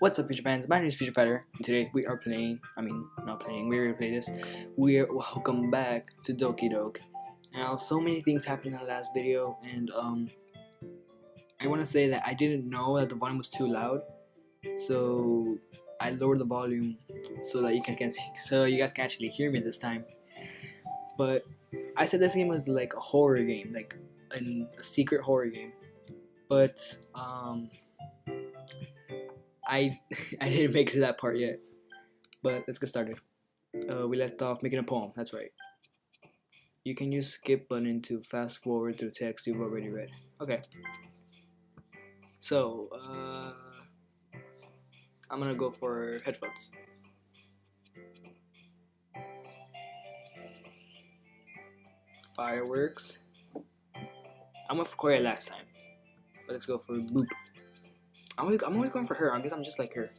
What's up, Future fans? My name is Future Fighter, and today we are playing. Not playing. We're gonna play this. We're welcome back to Doki Doke. Now, so many things happened in the last video, and I want to say that I didn't know that the volume was too loud, so I lowered the volume so that you guys can actually hear me this time. But I said this game was like a horror game, like a secret horror game, but I I didn't make it to that part yet, but let's get started. We left off making a poem. That's right. You can use skip button to fast forward through text you've already read. Okay. So I'm gonna go for headphones. Fireworks. I went for Korea last time, but let's go for boop. I'm always going for her. I guess I'm just like her.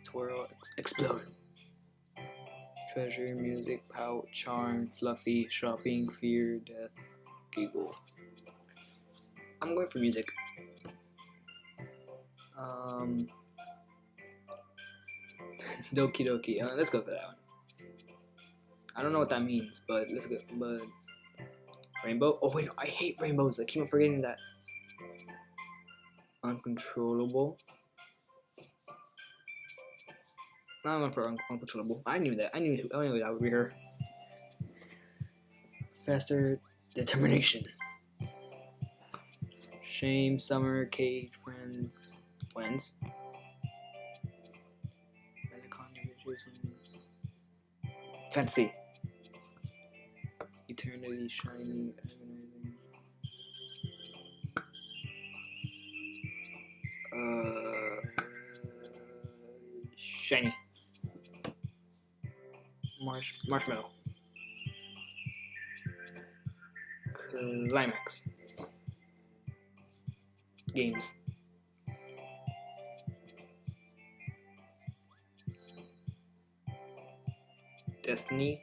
Twirl, explode. Treasure, music, pout, charm, fluffy, shopping, fear, death, giggle. I'm going for music. Doki doki. Let's go for that one. I don't know what that means, but let's go. But rainbow. Oh wait, no, I hate rainbows. I keep on forgetting that. Uncontrollable. Now I went for uncontrollable. I knew that. I knew that would be her. Faster, determination. Shame, summer, cage, friends. Fantasy. Eternity, shiny, agonizing. Shiny. Marshmallow. Climax. Games. Destiny.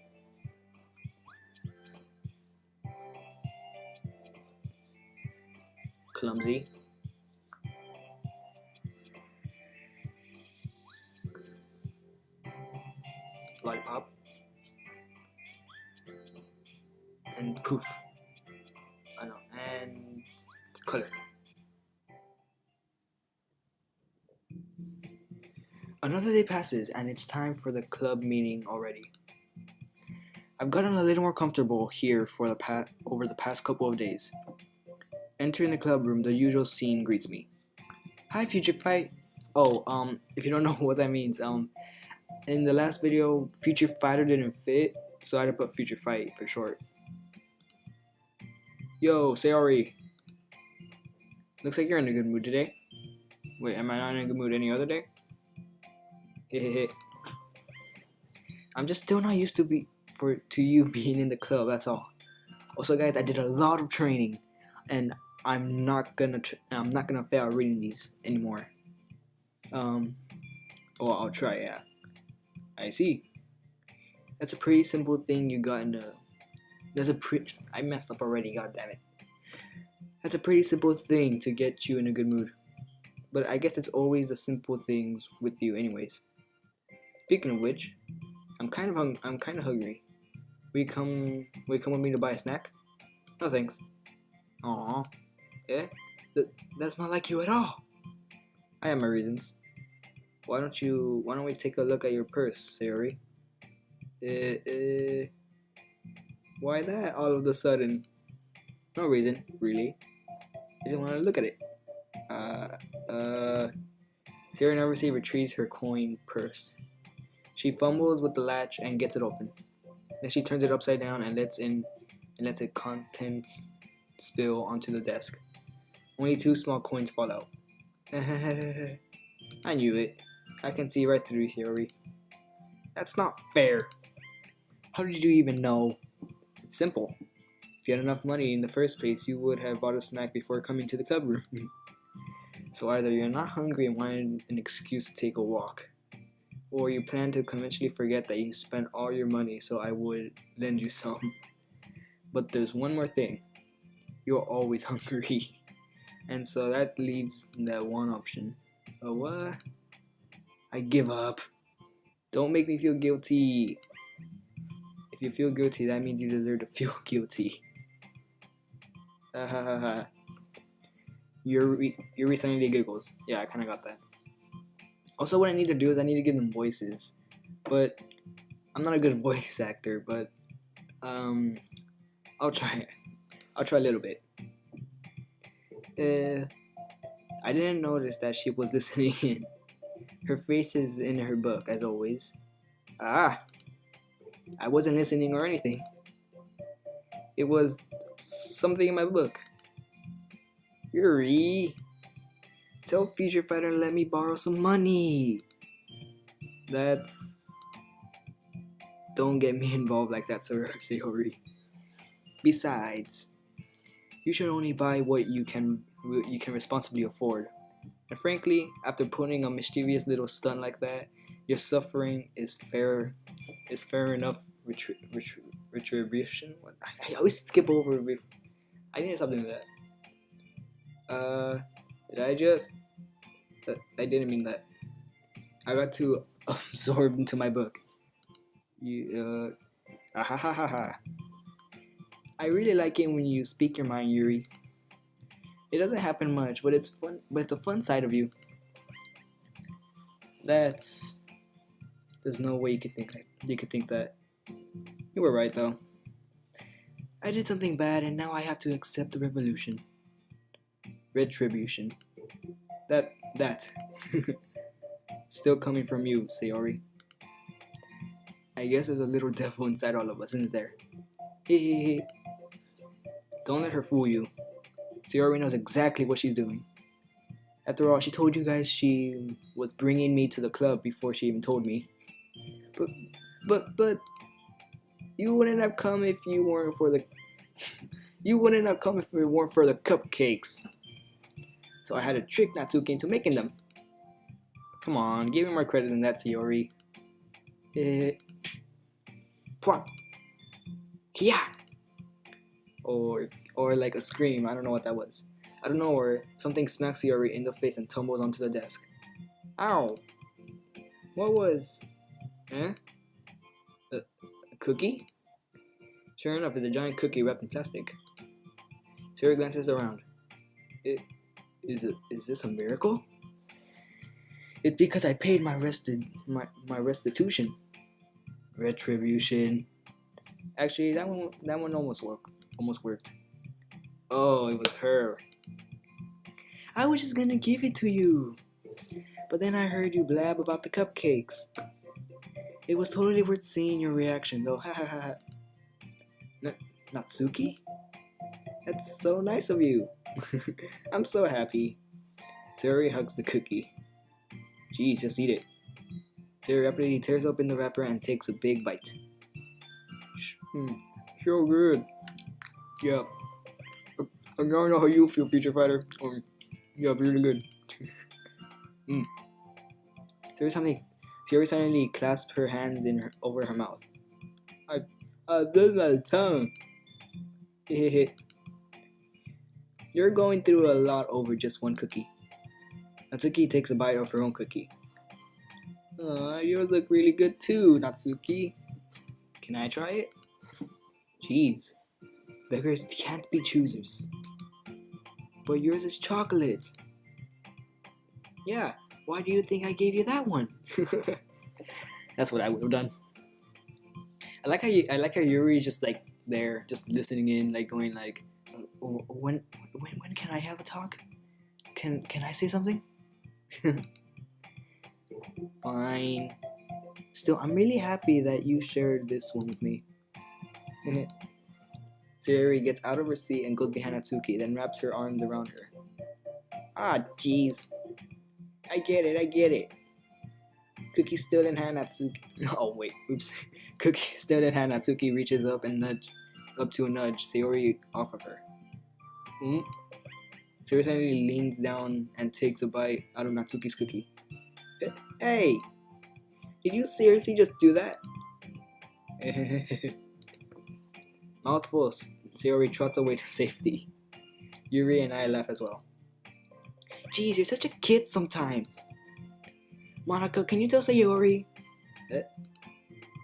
Clumsy. Lollipop. And poof. I know. And color. Another day passes and it's time for the club meeting already. I've gotten a little more comfortable here for over the past couple of days. Entering the club room, the usual scene greets me. Hi, Future Fight. Oh, if you don't know what that means, in the last video, Future Fighter didn't fit, so I had to put Future Fight for short. Yo, sayori. Looks like you're in a good mood today. Wait, am I not in a good mood any other day? Hehehe. I'm just still not used to you being in the club. That's all. Also, guys, I did a lot of training, and I'm not gonna fail reading these anymore. Well, I'll try. Yeah. I see. That's a pretty simple thing you got in the. I messed up already. God damn it. That's a pretty simple thing to get you in a good mood. But I guess it's always the simple things with you, anyways. Speaking of which, I'm kind of hungry. Will you come with me to buy a snack? No thanks. Aww. Yeah? That's not like you at all. I have my reasons. Why don't we take a look at your purse, sayori? Why that all of a sudden? No reason, really. I just want to look at it. Sayori nervously retrieves her coin purse. She fumbles with the latch and gets it open. Then she turns it upside down and lets its contents spill onto the desk. Only 2 small coins fall out. I knew it. I can see right through Sayori. That's not fair. How did you even know? It's simple. If you had enough money in the first place, you would have bought a snack before coming to the club room. So either you're not hungry and wanted an excuse to take a walk, or you plan to conventionally forget that you spent all your money so I would lend you some. But there's one more thing. You're always hungry. And so that leaves that one option. A what? I give up. Don't make me feel guilty. If you feel guilty, that means you deserve to feel guilty. Yuri suddenly giggles. Yeah, I kind of got that. Also, what I need to do is I need to give them voices, but I'm not a good voice actor. But I'll try. I'll try a little bit. I didn't notice that she was listening in. Her face is in her book, as always. Ah, I wasn't listening or anything. It was something in my book. Yuri, tell Future Fighter to let me borrow some money. That's... Don't get me involved like that, sayori. Besides, you should only buy what you can responsibly afford. And frankly, after putting a mischievous little stunt like that, your suffering is fair enough retribution. I always skip over. I need to stop doing that. Did I just? I didn't mean that. I got too absorbed into my book. I really like it when you speak your mind, Yuri. It doesn't happen much, but it's fun. But it's a fun side of you. There's no way you could think that. You were right though. I did something bad, and now I have to accept the retribution. That still coming from you, Sayori. I guess there's a little devil inside all of us, isn't there? Hehehe. Don't let her fool you. Sayori knows exactly what she's doing. After all, she told you guys she was bringing me to the club before she even told me. But you wouldn't have come if you weren't for the you wouldn't have come if it weren't for the cupcakes. So I had to trick Natsuki into making them. Come on, give me more credit than that, Sayori. Yeah. Or like a scream. I don't know what that was. I don't know, or something smacks Sayori in the face and tumbles onto the desk. Ow! What was? A cookie? Sure enough, it's a giant cookie wrapped in plastic. Sayori glances around. Is this a miracle? It's because I paid my restitution. Retribution. Actually, that one almost worked. Oh, it was her. I was just gonna give it to you, but then I heard you blab about the cupcakes. It was totally worth seeing your reaction, though. Ha ha ha. Natsuki? That's so nice of you. I'm so happy. Sayori hugs the cookie. Geez, just eat it. Sayori rapidly tears open the wrapper and takes a big bite. So good. Yeah. I don't know how you feel, Future Fighter. Yeah, really good. Sayori suddenly clasped her hands over her mouth. I bit my tongue. You're going through a lot over just one cookie. Natsuki takes a bite of her own cookie. Yours look really good too, Natsuki. Can I try it? Jeez, beggars can't be choosers. But yours is chocolate. Yeah, why do you think I gave you that one? That's what I would have done. I like how Yuri just like there, just listening in, like going like, when can I have a talk? Can I say something? Fine. Still, I'm really happy that you shared this one with me. Sayori gets out of her seat and goes behind Natsuki, then wraps her arms around her. Ah, jeez. I get it. Cookie still in hand, Natsuki. Oh wait, oops. Cookie still in hand, Natsuki reaches up to a nudge Sayori off of her. Sayori suddenly leans down and takes a bite out of Natsuki's cookie. Hey! Did you seriously just do that? Mouthful, Sayori trots away to safety. Yuri and I laugh as well. Geez, you're such a kid sometimes. Monica, can you tell Sayori?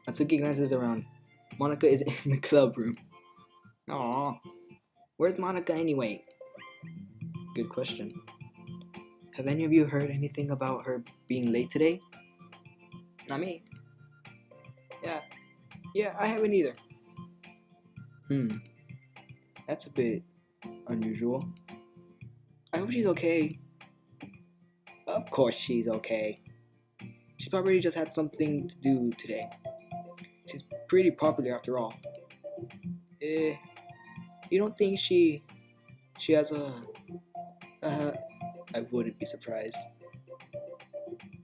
Natsuki glances around. Monica is in the club room. Aww. Where's Monica anyway? Good question. Have any of you heard anything about her being late today? Not me. Yeah, I haven't either. That's a bit unusual. I hope she's okay. Of course she's okay. She's probably just had something to do today. She's pretty popular after all. You don't think she has a... I wouldn't be surprised.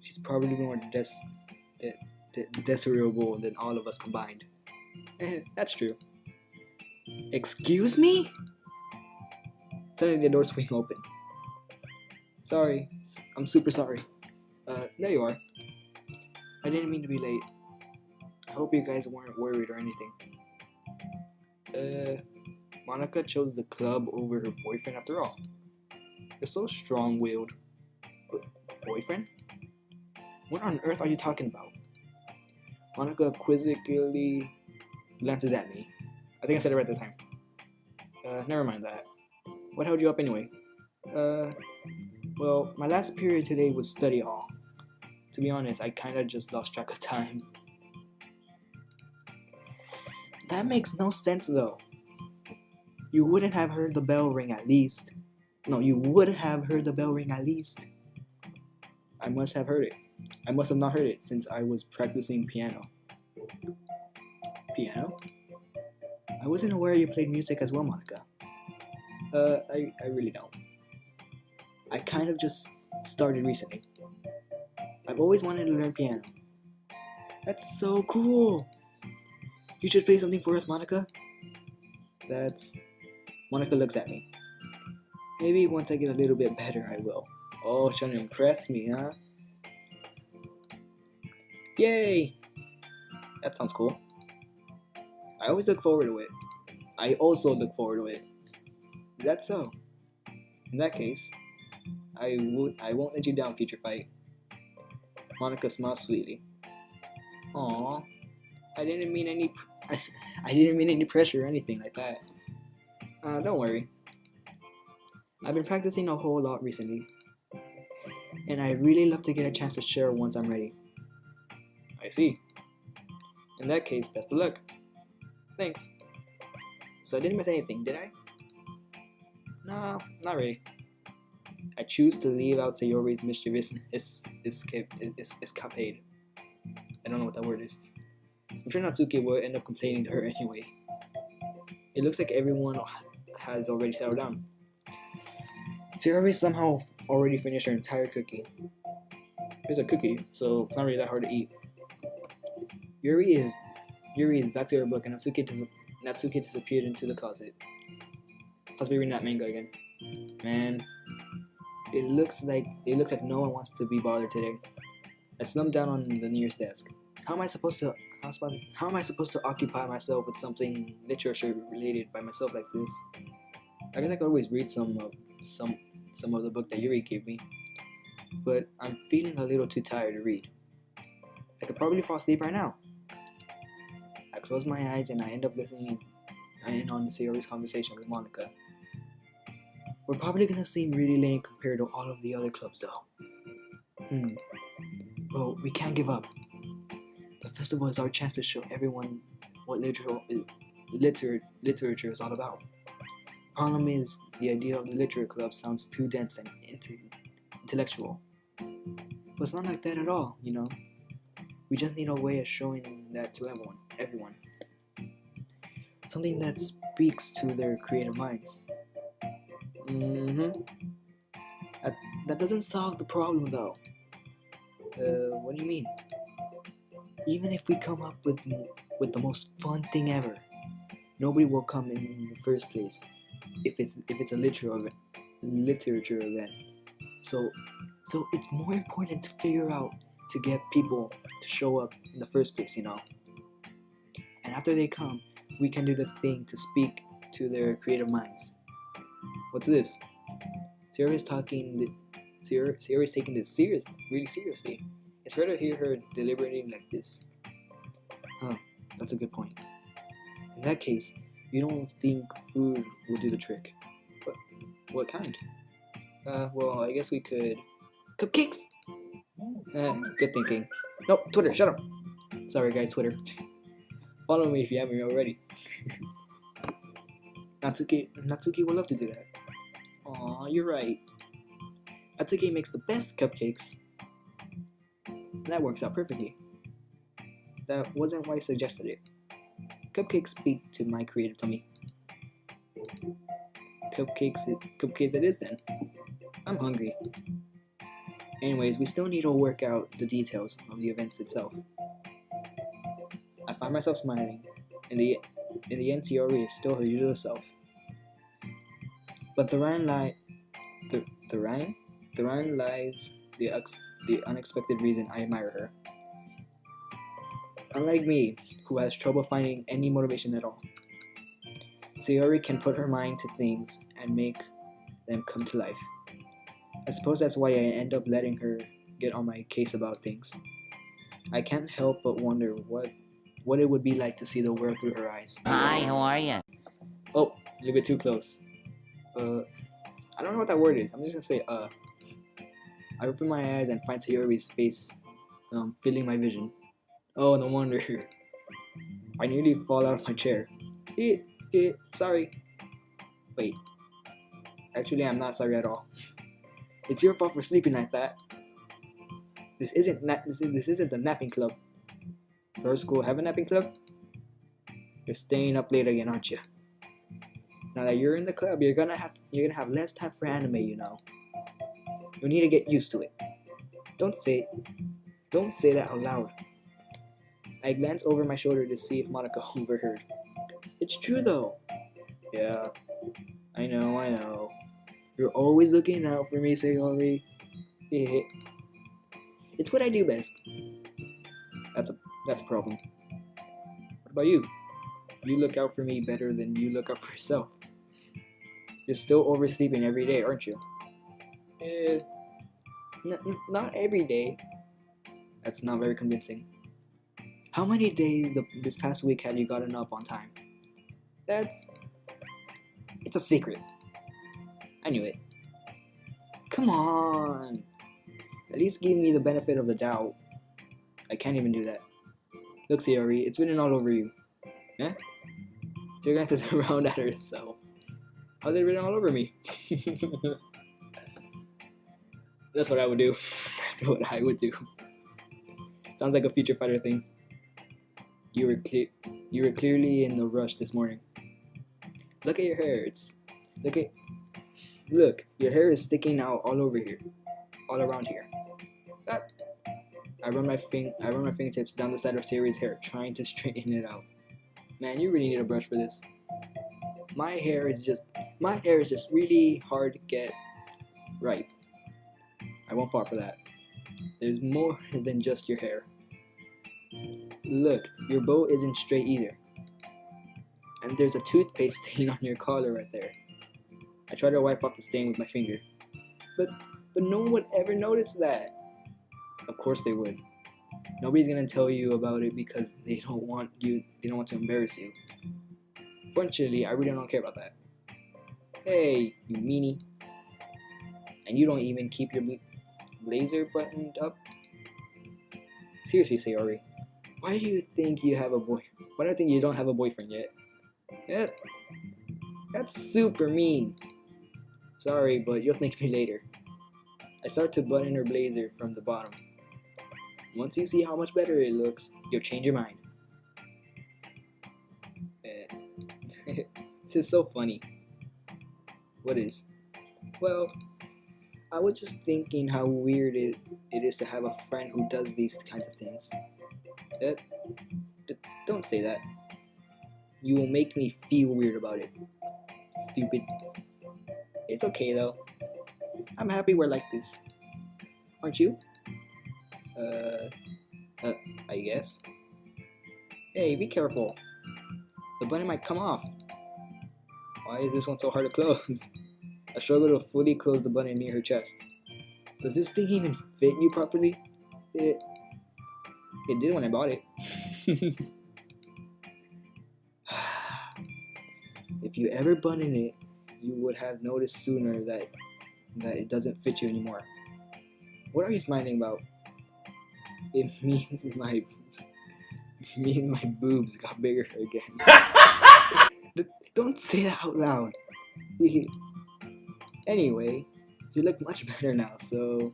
She's probably more desirable than all of us combined. That's true. Excuse me? Suddenly the door swing open. Sorry. I'm super sorry. There you are. I didn't mean to be late. I hope you guys weren't worried or anything. Monica chose the club over her boyfriend after all. You're so strong-willed. Boyfriend? What on earth are you talking about? Monica quizzically glances at me. I think I said it right at the time. Never mind that. What held you up anyway? Well, my last period today was study hall. To be honest, I kinda just lost track of time. That makes no sense though. You wouldn't have heard the bell ring at least. No, you would have heard the bell ring at least. I must have heard it. I must have not heard it since I was practicing piano. Piano? I wasn't aware you played music as well, Monica. I really don't. I kind of just started recently. I've always wanted to learn piano. That's so cool! You should play something for us, Monica. Monica looks at me. Maybe once I get a little bit better, I will. Oh, trying to impress me, huh? Yay! That sounds cool. I always look forward to it. I also look forward to it. Is that so? In that case, I won't let you down, future fight. Monica smiles sweetly. Aww, I didn't mean any pressure or anything like that. Don't worry. I've been practicing a whole lot recently, and I really love to get a chance to share once I'm ready. I see. In that case, best of luck. Thanks. So I didn't miss anything, did I? No, not really. I choose to leave out Sayori's mischievous escapade. I don't know what that word is. I'm sure Natsuki will end up complaining to her anyway. It looks like everyone has already settled down. Sayori somehow already finished her entire cookie. It's a cookie, so it's not really that hard to eat. Yuri is back to her book, and Natsuki disappeared into the closet. Must be reading that manga again. Man, it looks like no one wants to be bothered today. I slumped down on the nearest desk. How am I supposed to occupy myself with something literature related by myself like this? I guess I could always read some of the book that Yuri gave me, but I'm feeling a little too tired to read. I could probably fall asleep right now. I close my eyes and I end up listening in on Sayori's conversation with Monica. We're probably gonna seem really lame compared to all of the other clubs though. Well, we can't give up. The festival is our chance to show everyone what literature is all about. Problem is, the idea of the literature club sounds too dense and intellectual. But it's not like that at all, you know. We just need a way of showing that to everyone. Something that speaks to their creative minds. That doesn't solve the problem though. What do you mean? Even if we come up with the most fun thing ever, nobody will come in the first place if it's a literature event. So it's more important to figure out to get people to show up in the first place, you know. And after they come, we can do the thing to speak to their creative minds. What's this? Sayori's taking this really seriously. It's rare to hear her deliberating like this. Huh, that's a good point. In that case, you don't think food will do the trick? What kind? Well, I guess we could... Cupcakes! Good thinking. Nope, Twitter, shut up! Sorry guys, Twitter. Follow me if you haven't already. Natsuki would love to do that. Aw, you're right. Natsuki makes the best cupcakes. That works out perfectly. That wasn't why I suggested it. Cupcakes speak to my creative tummy. Cupcakes it is then. I'm hungry. Anyways, we still need to work out the details of the events itself. I find myself smiling. In the end, sayori is still her usual self. But the Ryan lies the unexpected reason I admire her. Unlike me, who has trouble finding any motivation at all, sayori can put her mind to things and make them come to life. I suppose that's why I end up letting her get on my case about things. I can't help but wonder what it would be like to see the world through her eyes. Hi, how are you? Oh, a little bit too close. I don't know what that word is. I'm just gonna say I open my eyes and find sayori's face filling my vision. Oh, no wonder. I nearly fall out of my chair. Sorry. Wait. Actually, I'm not sorry at all. It's your fault for sleeping like that. This isn't the napping club. Does our school have a napping club? You're staying up late again, aren't you? Now that you're in the club, you're gonna have less time for anime, you know. You need to get used to it. Don't say that out loud. I glance over my shoulder to see if Monica overheard. It's true though. Yeah, I know. You're always looking out for me, sayori. It's what I do best. That's a problem. What about you? You look out for me better than you look out for yourself. You're still oversleeping every day, aren't you? Not every day. That's not very convincing. How many days this past week have you gotten up on time? It's a secret. I knew it. Come on. At least give me the benefit of the doubt. I can't even do that. Look, sayori, it's written all over you. Eh? She glances around at herself. How's it written all over me? That's what I would do. That's what I would do. Sounds like a future fighter thing. You were clearly in the rush this morning. Look at your hair. Look, your hair is sticking out all over here, all around here. I run my fingertips down the side of sayori's hair, trying to straighten it out. Man, you really need a brush for this. My hair is just really hard to get right. I won't fall for that. There's more than just your hair. Look, your bow isn't straight either. And there's a toothpaste stain on your collar right there. I try to wipe off the stain with my finger. But no one would ever notice that. Of course they would. Nobody's gonna tell you about it because they don't want to embarrass you. Fortunately, I really don't care about that. Hey, you meanie. And you don't even keep your blazer buttoned up? Seriously, sayori. Why do you think you don't have a boyfriend yet? Yeah, that's super mean. Sorry, but you'll thank me later. I start to button her blazer from the bottom. Once you see how much better it looks, you'll change your mind. This is so funny. What is? Well, I was just thinking how weird it is to have a friend who does these kinds of things. Don't say that. You will make me feel weird about it. Stupid. It's okay though. I'm happy we're like this. Aren't you? I guess. Hey, be careful. The button might come off. Why is this one so hard to close? I struggle to fully close the button near her chest. Does this thing even fit you properly? It did when I bought it. If you ever button it, you would have noticed sooner that it doesn't fit you anymore. What are you smiling about? It means my boobs got bigger again. Don't say that out loud. Anyway, you look much better now, so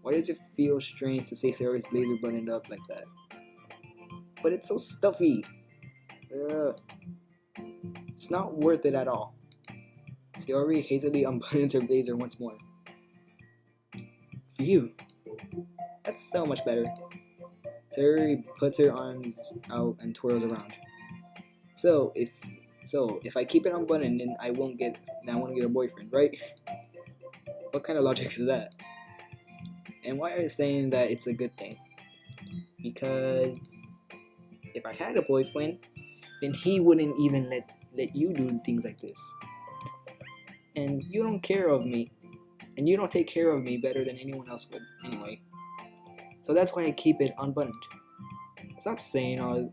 why does it feel strange to say Sayori's blazer buttoned up like that? But it's so stuffy. It's not worth it at all. Sayori hastily unbuttons her blazer once more. Phew, that's so much better. Sayori puts her arms out and twirls around. So if I keep it unbuttoned, then I won't get a boyfriend, right? What kind of logic is that? And why are you saying that it's a good thing? Because if I had a boyfriend, then he wouldn't even let you do things like this. And you don't care of me, and you don't take care of me better than anyone else would anyway. So that's why I keep it unbuttoned. Stop saying all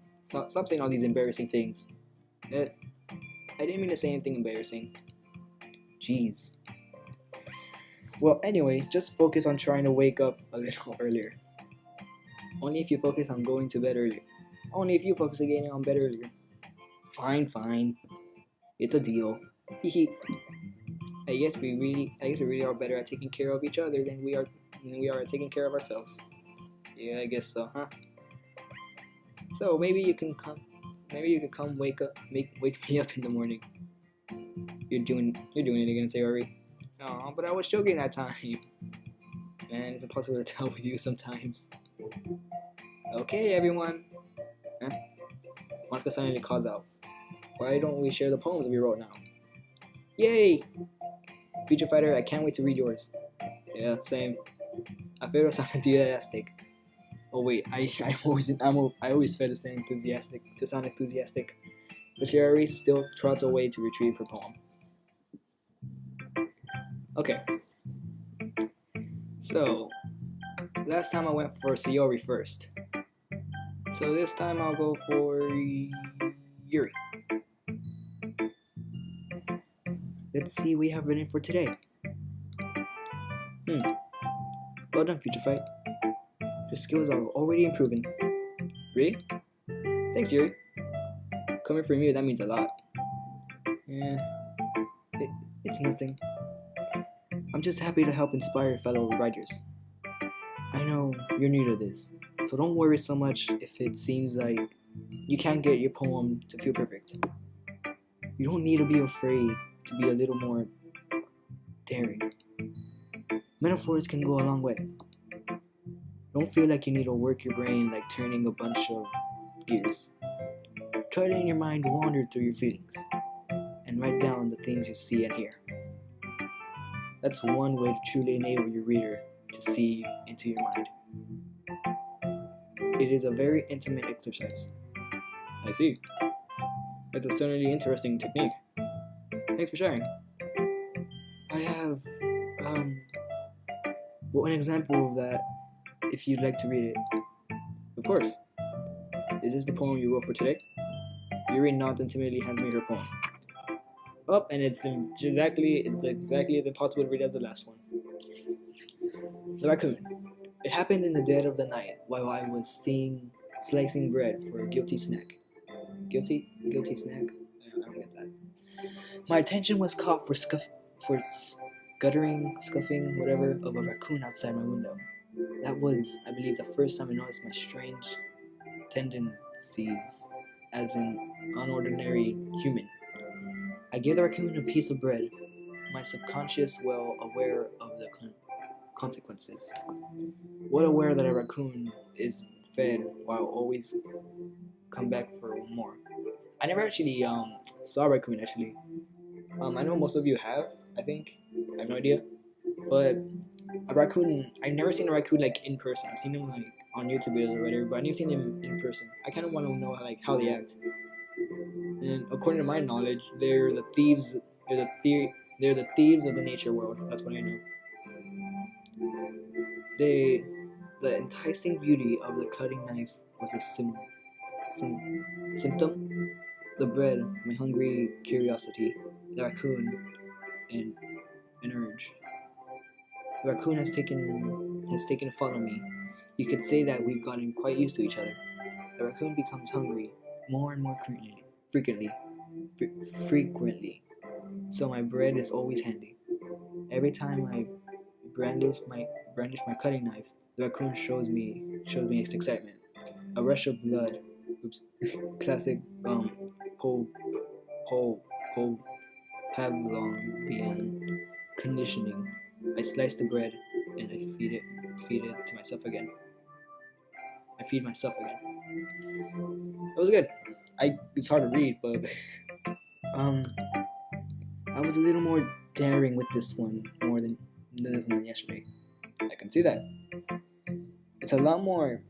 these embarrassing things. I didn't mean to say anything embarrassing. Jeez. Well, anyway, just focus on trying to wake up a little earlier. Only if you focus on going to bed earlier. Only if you focus on getting on bed earlier. Fine. It's a deal. I guess we really are better at taking care of each other than we are at taking care of ourselves. Yeah, I guess so, huh? So maybe you can come wake me up in the morning. You're doing it again, Sayori. Oh, but I was joking that time. Man, it's impossible to tell with you sometimes. Okay, everyone. Huh? Monica suddenly calls out. Why don't we share the poems we wrote now? Yay! Future Fighter, I can't wait to read yours. Yeah, same. I feel so enthusiastic. Oh wait, I always feel the same to sound enthusiastic. But Sayori still trots away to retrieve her poem. Okay. So, last time I went for Sayori first. So this time I'll go for Yuri. Let's see what we have written for today. Well done, Future Fight. Your skills are already improving. Really? Thanks, Yuri. Coming from you, that means a lot. Yeah, it's nothing. I'm just happy to help inspire fellow writers. I know you're new to this, so don't worry so much if it seems like you can't get your poem to feel perfect. You don't need to be afraid to be a little more daring. Metaphors can go a long way. Don't feel like you need to work your brain like turning a bunch of gears. Try to in your mind wander through your feelings and write down the things you see and hear. That's one way to truly enable your reader to see into your mind. It is a very intimate exercise. I see. That's a certainly interesting technique. Thanks for sharing. I have, an example of that if you'd like to read it. Of course. Is this the poem you wrote for today? Yuri nods and timidly hands me her poem. Oh, and it's exactly as impossible to read as the last one. The raccoon. It happened in the dead of the night while I was slicing bread for a guilty snack. Guilty snack? I don't get that. My attention was caught for scuffing, whatever, of a raccoon outside my window. That was, I believe, the first time I noticed my strange tendencies as an unordinary human. I gave the raccoon a piece of bread, my subconscious well aware of the consequences. Well aware that a raccoon is fed while always come back for more. I never actually saw a raccoon actually. I know most of you have, I think. I have no idea. But a raccoon, I've never seen a raccoon like in person. I've seen them like on YouTube videos or whatever, but I've never seen them in person. I kind of want to know like how they act. And according to my knowledge, they're the thieves. They're the thieves of the nature world. That's what I know. The enticing beauty of the cutting knife was a symptom. The bread, my hungry curiosity, the raccoon, and an urge. The raccoon has taken a follow me. You could say that we've gotten quite used to each other. The raccoon becomes hungry more and more frequently. So my bread is always handy. Every time I brandish my cutting knife, the raccoon shows me its excitement. A rush of blood. Oops. Classic po po po Pavlovian conditioning. I slice the bread and I feed it to myself again. I feed myself again. It was good. It's hard to read, but um I was a little more daring with this one more than yesterday. I can see that. It's a lot more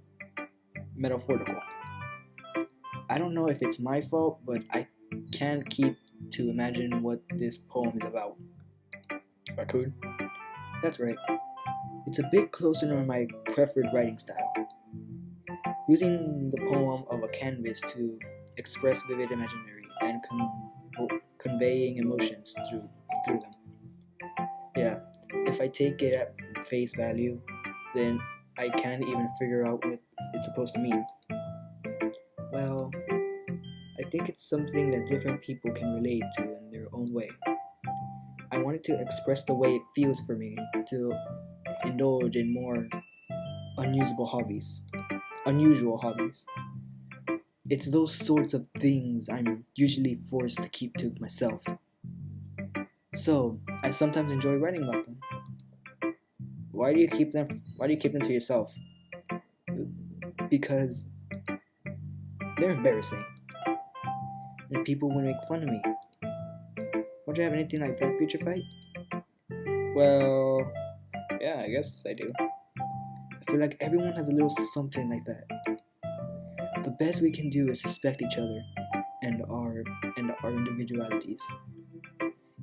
metaphorical. I don't know if it's my fault, but I can't keep to imagine what this poem is about. Raccoon? That's right. It's a bit closer to my preferred writing style. Using the poem of a canvas to express vivid imaginary and conveying emotions through them. Yeah, if I take it at face value, then I can't even figure out what it's supposed to mean. Well, I think it's something that different people can relate to in their own way. I wanted to express the way it feels for me to indulge in more unusual hobbies. It's those sorts of things I'm usually forced to keep to myself. So, I sometimes enjoy writing about them. Why do you keep them to yourself? Because they're embarrassing. And people would make fun of me. Don't you have anything like that, Future Fight? Well, yeah, I guess I do. I feel like everyone has a little something like that. The best we can do is respect each other and our individualities,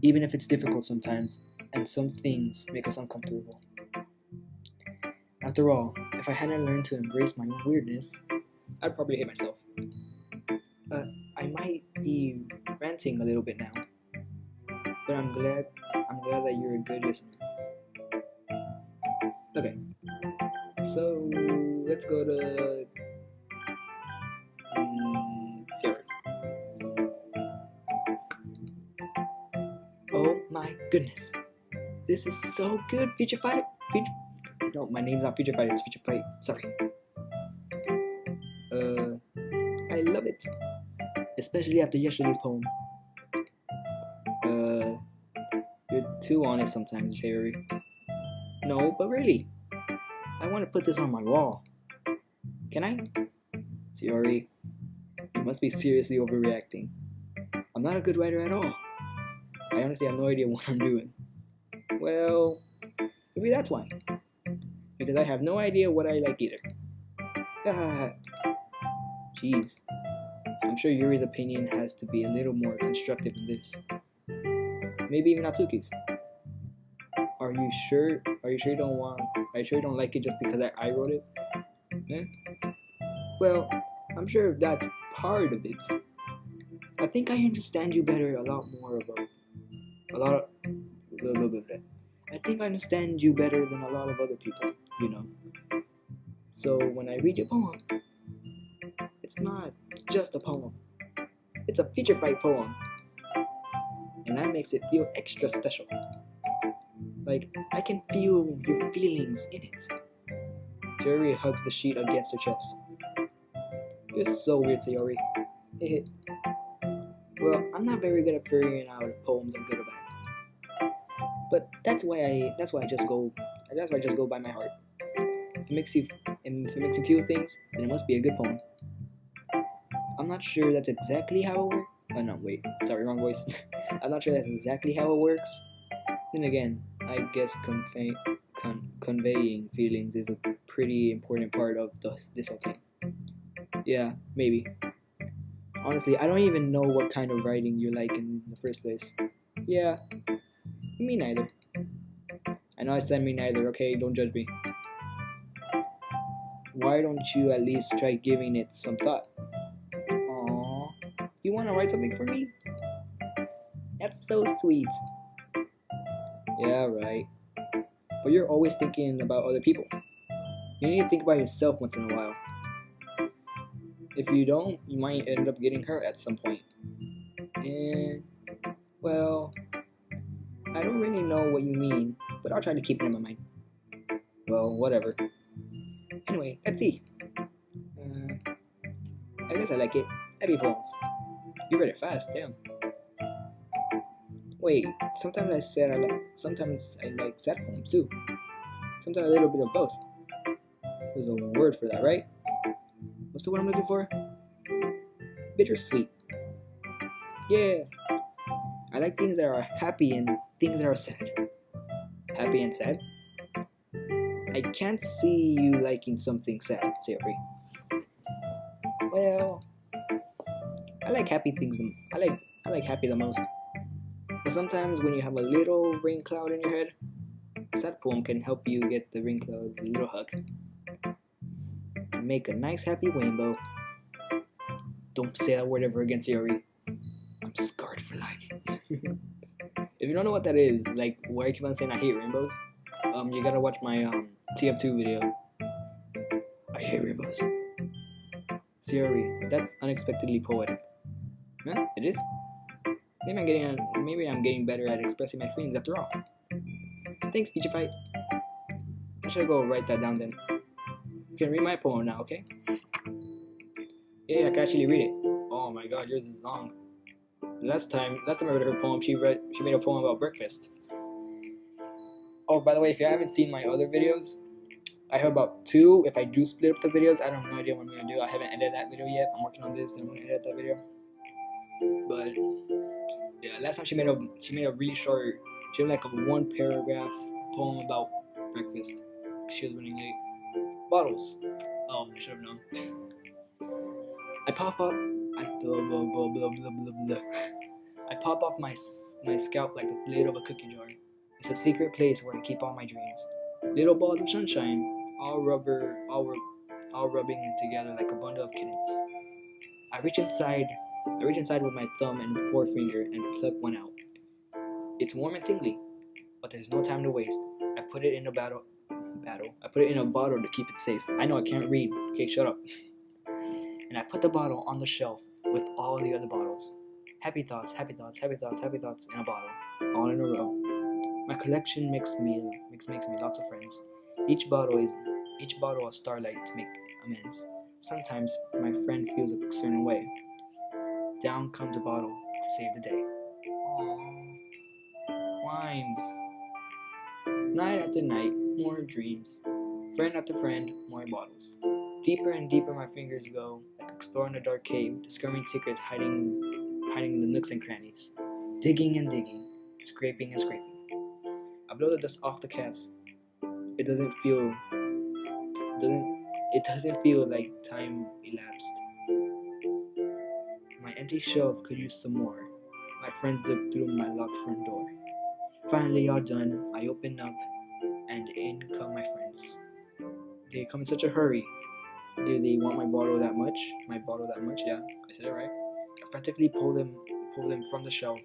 even if it's difficult sometimes, and some things make us uncomfortable. After all, if I hadn't learned to embrace my own weirdness, I'd probably hate myself. I might be ranting a little bit now, but I'm glad that you're a good listener. Okay, so let's go to sayori. Oh my goodness, this is so good, Future Fighter. No, my name's not Future Fighter, it's Future Fight. Sorry. I love it, especially after yesterday's poem. You're too honest sometimes, sayori. No, but really, I want to put this on my wall. Can I? Sayori, you must be seriously overreacting. I'm not a good writer at all. I honestly have no idea what I'm doing. Well, maybe that's why. Because I have no idea what I like either. Jeez. I'm sure Yuri's opinion has to be a little more constructive than this. Maybe even Natsuki's. Are you sure? Are you sure you don't like it just because I wrote it? Eh? Well, I'm sure that's part of it. I think I understand you better I think I understand you better than a lot of other people, you know. So when I read your poem, it's not just a poem. It's a feature fight poem. And that makes it feel extra special. Like, I can feel your feelings in it. Sayori hugs the sheet against her chest. You're so weird, Sayori. Well, I'm not very good at figuring out if poems are good or bad. But that's why I just go by my heart. If it makes you feel things, then it must be a good poem. I'm not sure that's exactly how it works. Oh no, wait. Sorry, wrong voice. I'm not sure that's exactly how it works. Then again, I guess conveying feelings is a pretty important part of this whole thing. Yeah, maybe. Honestly, I don't even know what kind of writing you like in the first place. Yeah, me neither. I know I said me neither, okay? Don't judge me. why don't you at least try giving it some thought? Aww, you want to write something for me? That's so sweet. Yeah, right. But you're always thinking about other people. You need to think about yourself once in a while. If you don't, you might end up getting hurt at some point. And, well, I don't really know what you mean, but I'll try to keep it in my mind. Well, whatever. Anyway, let's see. I guess I like it. Happy poems. You read it fast, damn. Wait, sometimes I like sad poems too. Sometimes a little bit of both. There's a word for that, right? What's the word I'm looking for? Bittersweet. Yeah. I like things that are happy and things that are sad. Happy and sad? I can't see you liking something sad, sayori. Well, I like happy things. I like happy the most. But sometimes when you have a little rain cloud in your head, a sad poem can help you get the rain cloud a little hug and make a nice happy rainbow. Don't say that word ever again, sayori. I'm scarred for life. If you don't know what that is, like why I keep on saying I hate rainbows, you gotta watch my ep.3 video. I hate rainbows. Sayori, that's unexpectedly poetic. Huh? It is? Maybe I'm getting better at expressing my feelings after all. Thanks, Peachy Fight. I should go write that down then. You can read my poem now, okay? Yeah, I can actually read it. Oh my god, yours is long. Last time I read her poem, she made a poem about breakfast. Oh, by the way, if you haven't seen my other videos, I have about 2. If I do split up the videos, I have no idea what I'm gonna do. I haven't edited that video yet. I'm working on this, then I'm gonna edit that video. But yeah, last time she made a really short, she had like a 1-paragraph poem about breakfast. She was running late. Bottles. Oh, I should have known. I pop off my scalp like the lid of a cookie jar. It's a secret place where I keep all my dreams. Little balls of sunshine, all rubbing together like a bundle of kittens. I reach inside with my thumb and forefinger and pluck one out. It's warm and tingly, but there's no time to waste. I put it in a bottle. I put it in a bottle to keep it safe. I know I can't read. Okay, shut up. And I put the bottle on the shelf with all the other bottles. Happy thoughts, happy thoughts, happy thoughts, happy thoughts in a bottle, all in a row. My collection makes me lots of friends. Each bottle a starlight to make amends. Sometimes my friend feels a certain way. Down comes a bottle to save the day. Aww. Rhymes. Night after night, more dreams. Friend after friend, more bottles. Deeper and deeper my fingers go, like exploring a dark cave, discovering secrets hiding in the nooks and crannies. Digging and digging, scraping and scraping. I blow the dust off the caps. It doesn't feel like time elapsed. My empty shelf could use some more. My friends dug through my locked front door. Finally all done, I open up, and in come my friends. They come in such a hurry. Do they want my bottle that much? My bottle that much? Yeah, I said it right. I frantically pull them from the shelf,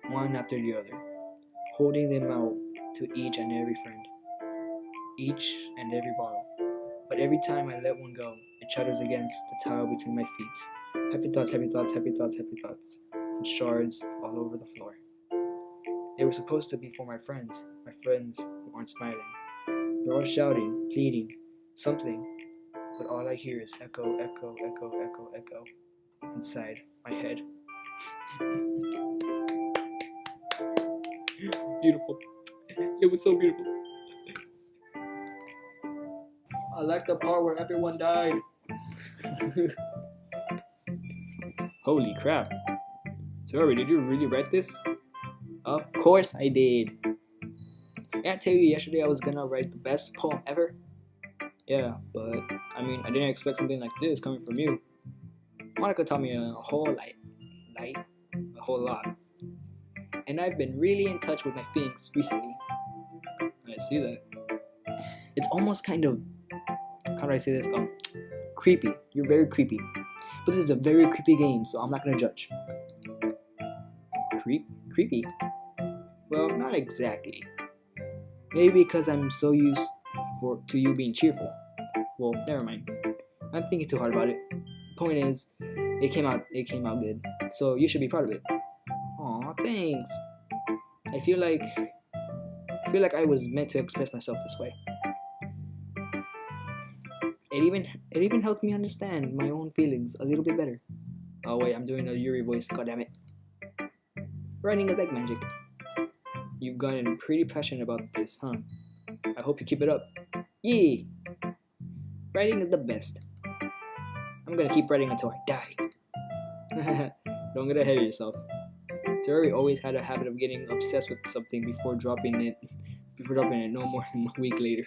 one after the other, holding them out to each and every friend, each and every bottle. But every time I let one go, it shatters against the tile between my feet. Happy thoughts, happy thoughts, happy thoughts, happy thoughts, and shards all over the floor. They were supposed to be for my friends who aren't smiling. They're all shouting, pleading, something, but all I hear is echo, echo, echo, echo, echo inside my head. Beautiful. It was so beautiful. I like the part where everyone died. Holy crap. Sorry, did you really write this? Of course I did. Didn't I tell you yesterday I was gonna write the best poem ever? Yeah, but I mean, I didn't expect something like this coming from you. Monica taught me a whole lot. And I've been really in touch with my feelings recently. I see that. It's almost kind of, how do I say this? creepy. You're very creepy. But this is a very creepy game, so I'm not gonna judge. Creepy? Well, not exactly. Maybe because I'm so used to you being cheerful. Well, never mind. I'm thinking too hard about it. Point is, it came out good. So you should be proud of it. Aw, thanks. I feel like I was meant to express myself this way. It even helped me understand my own feelings a little bit better. Oh wait, I'm doing a Yuri voice. God damn it. Writing is like magic. You've gotten pretty passionate about this, huh? I hope you keep it up. Yee! Writing is the best. I'm gonna keep writing until I die. Don't get ahead of yourself. Sayori always had a habit of getting obsessed with something before dropping it no more than a week later.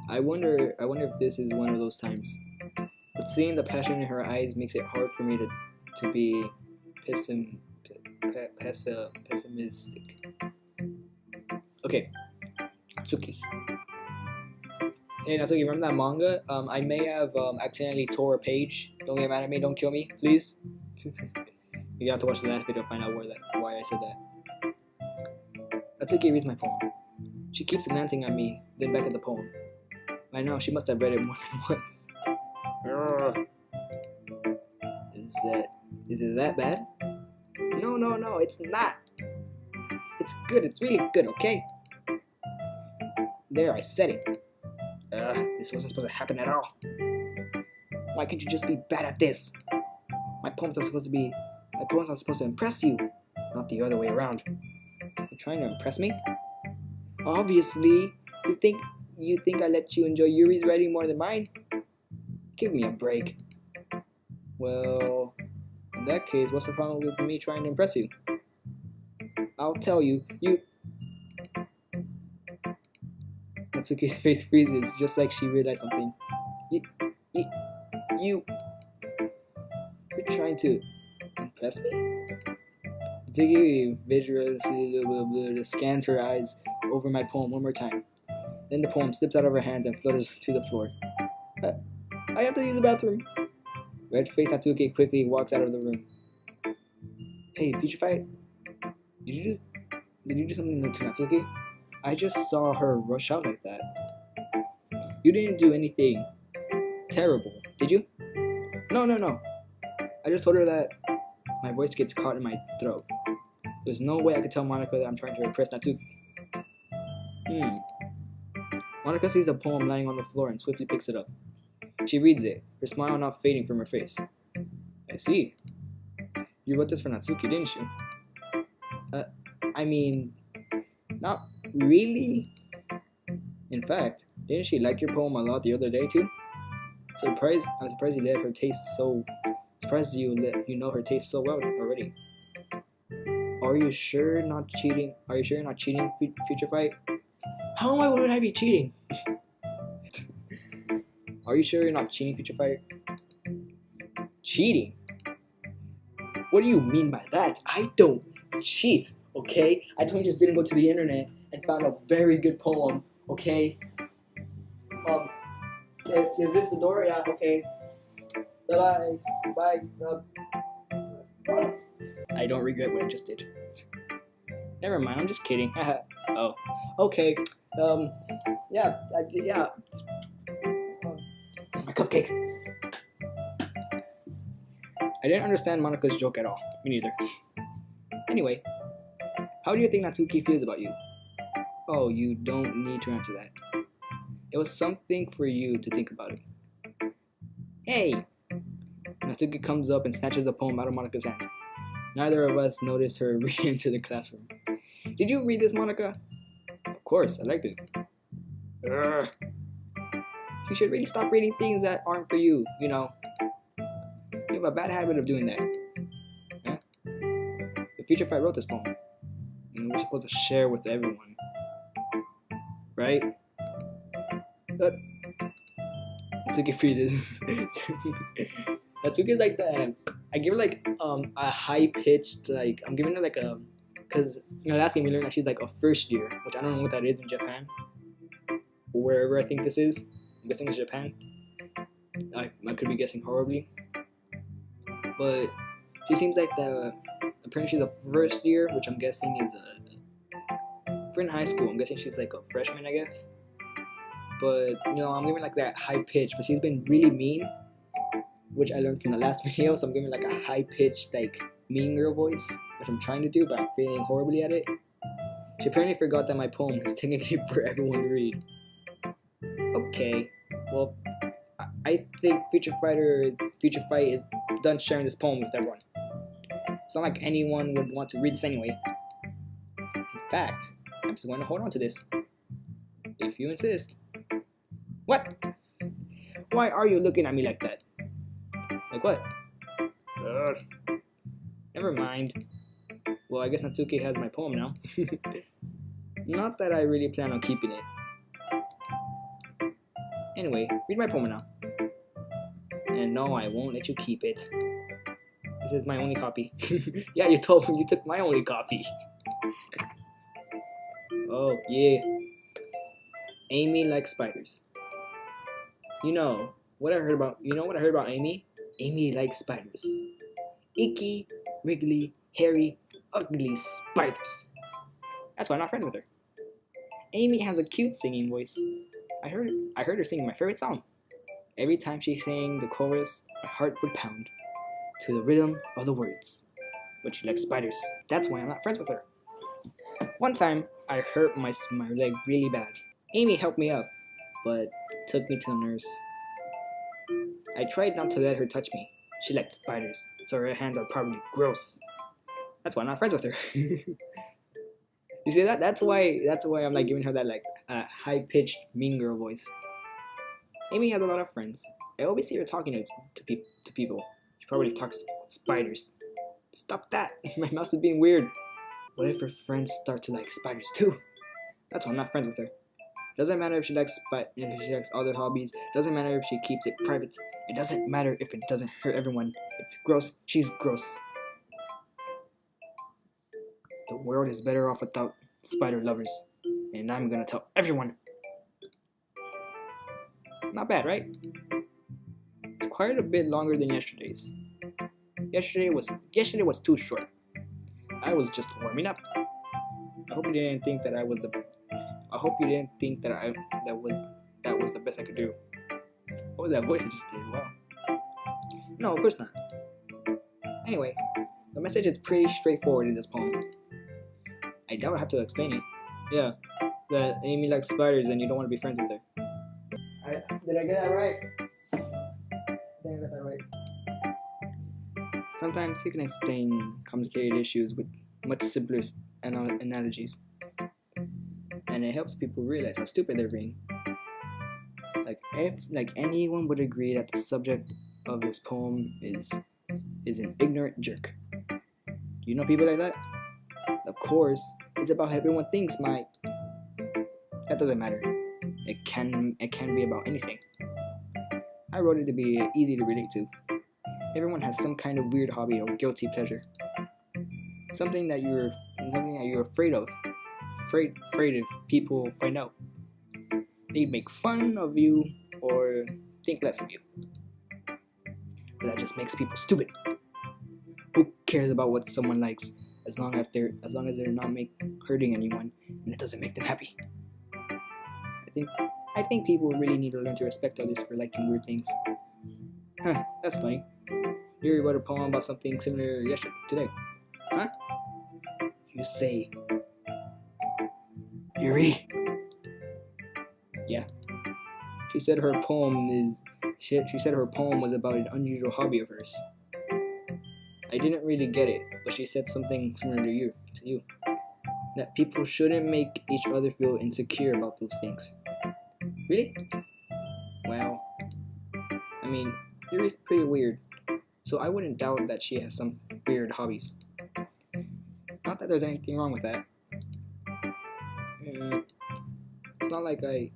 I wonder if this is one of those times. But seeing the passion in her eyes makes it hard for me to be pessimistic. Okay, Natsuki. Hey Natsuki, remember that manga? I may have accidentally tore a page. Don't get mad at me. Don't kill me, please. You have to watch the last video to find out why I said that. Natsuki reads my poem. She keeps glancing at me, then back at the poem. By now, she must have read it more than once. Is it that bad? No, it's not. It's good. It's really good. Okay. There, I said it. This wasn't supposed to happen at all. Why can't you just be bad at this? My poems are supposed to impress you, not the other way around. You're trying to impress me? Obviously. You think I let you enjoy Yuri's writing more than mine? Give me a break. Well, in that case, what's the problem with me trying to impress you? I'll tell you, Natsuki's face freezes, just like she realized something. You're trying to impress me? Natsuki visually scans her eyes over my poem one more time. Then the poem slips out of her hands and flutters to the floor. I have to use the bathroom. Red-faced Natsuki quickly walks out of the room. Hey, Future Fight? Did you do something to Natsuki? I just saw her rush out like that. You didn't do anything terrible, did you? No. I just told her that my voice gets caught in my throat. There's no way I could tell Monica that I'm trying to impress Natsuki. Monica sees the poem lying on the floor and swiftly picks it up. She reads it, her smile not fading from her face. I see. You wrote this for Natsuki, didn't you? I mean, not really. In fact, didn't she like your poem a lot the other day too? I'm surprised you let her taste so. Surprised you know her taste so well already. Are you sure you're not cheating? Future Fight? How would I be cheating? Are you sure you're not cheating, Future Fight? Cheating? What do you mean by that? I don't cheat, okay? I totally just didn't go to the internet and found a very good poem, okay? Is this the door? Yeah, okay. Bye. I don't regret what I just did. Never mind, I'm just kidding. Oh, okay. Yeah. My cupcake. I didn't understand Monica's joke at all. Me neither. Anyway, how do you think Natsuki feels about you? Oh, you don't need to answer that. It was something for you to think about it. Hey! Natsuki comes up and snatches the poem out of Monica's hand. Neither of us noticed her re-enter the classroom. Did you read this, Monica? Of course, I liked it. Urgh. You should really stop reading things that aren't for you, you know. You have a bad habit of doing that. Huh? The Future Fight wrote this poem, and we're supposed to share with everyone. Right? But Natsuki freezes. Natsuki's like the. I give her like a high pitched like I'm giving her like a because last game we learned that she's like a first year, which I don't know what that is in Japan or wherever I think this is. I'm guessing it's Japan. I could be guessing horribly, but she seems like apparently she's a first year, which I'm guessing is if we're in high school, I'm guessing she's like a freshman, I guess. But I'm giving like that high pitch, but she's been really mean, which I learned from the last video. So I'm giving like a high pitched like mean girl voice, which I'm trying to do, but I'm failing horribly at it. She apparently forgot that my poem is technically for everyone to read. Okay, well, I think Future Fight is done sharing this poem with everyone. It's not like anyone would want to read this anyway. In fact, I'm just going to hold on to this, if you insist. What? Why are you looking at me like that? Like what? Never mind. Well, I guess Natsuki has my poem now. Not that I really plan on keeping it. Anyway, read my poem now. And no, I won't let you keep it. This is my only copy. Yeah, you told me you took my only copy. Oh, yeah. Amy likes spiders. You know what I heard about Amy? Amy likes spiders. Icky, wriggly, hairy, ugly spiders. That's why I'm not friends with her. Amy has a cute singing voice. I heard her singing my favorite song. Every time she sang the chorus, my heart would pound to the rhythm of the words. But she likes spiders. That's why I'm not friends with her. One time, I hurt my leg really bad. Amy helped me up, but took me to the nurse. I tried not to let her touch me. She liked spiders, so her hands are probably gross. That's why I'm not friends with her. You see that? That's why I'm like giving her that like high-pitched mean girl voice. Amy has a lot of friends. I always see her talking to people. She probably talks about spiders. Stop that! My mouse is being weird. What if her friends start to like spiders too? That's why I'm not friends with her. Doesn't matter if she likes other hobbies. Doesn't matter if she keeps it private. It doesn't matter if it doesn't hurt everyone. It's gross. She's gross. The world is better off without spider lovers. And I'm gonna tell everyone. Not bad, right? It's quite a bit longer than yesterday's. Yesterday was too short. I was just warming up. I hope you didn't think that that was the best I could do. What was that voice I just did? Wow. No, of course not. Anyway, the message is pretty straightforward in this poem. I doubt I have to explain it. Yeah, that Amy likes spiders and you don't want to be friends with her. Did I get that right? I think I got that right. Sometimes you can explain complicated issues with much simpler analogies. And it helps people realize how stupid they're being. Like anyone would agree that the subject of this poem is an ignorant jerk. You know people like that? Of course, it's about how everyone thinks that doesn't matter. It can be about anything. I wrote it to be easy to relate to. Everyone has some kind of weird hobby or guilty pleasure. Something that you're afraid of. Afraid if people find out. They make fun of you or think less of you. But that just makes people stupid. Who cares about what someone likes as long as they're not hurting anyone and it doesn't make them happy? I think people really need to learn to respect others for liking weird things. Huh, that's funny. You wrote a poem about something similar today. Huh? You say. Yuri. Yeah. She said her poem was about an unusual hobby of hers. I didn't really get it, but she said something similar to you. That people shouldn't make each other feel insecure about those things. Really? Well, I mean, Yuri's pretty weird, so I wouldn't doubt that she has some weird hobbies. Not that there's anything wrong with that. It's not like I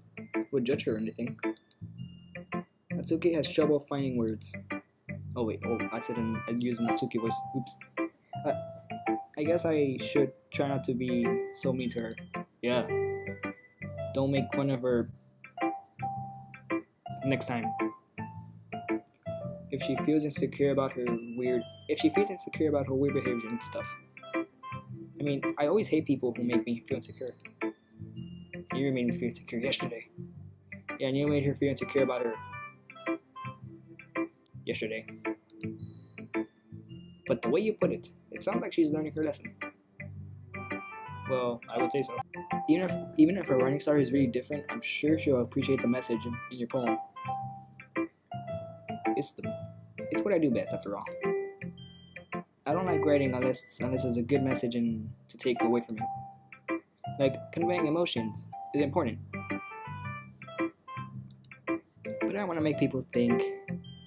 would judge her or anything. Natsuki has trouble finding words. Oh wait, I said I used Natsuki voice. Oops. I guess I should try not to be so mean to her. Yeah. Don't make fun of her next time. if she feels insecure about her weird behavior and stuff. I mean, I always hate people who make me feel insecure. You made me feel insecure yesterday. Yeah, and you made her feel insecure about her yesterday. But the way you put it, it sounds like she's learning her lesson. Well, I would say so. Even if her writing style is really different, I'm sure she'll appreciate the message in your poem. It's what I do best, after all. I don't like writing unless there's a good message and to take away from it. Like conveying emotions is important, but I want to make people think,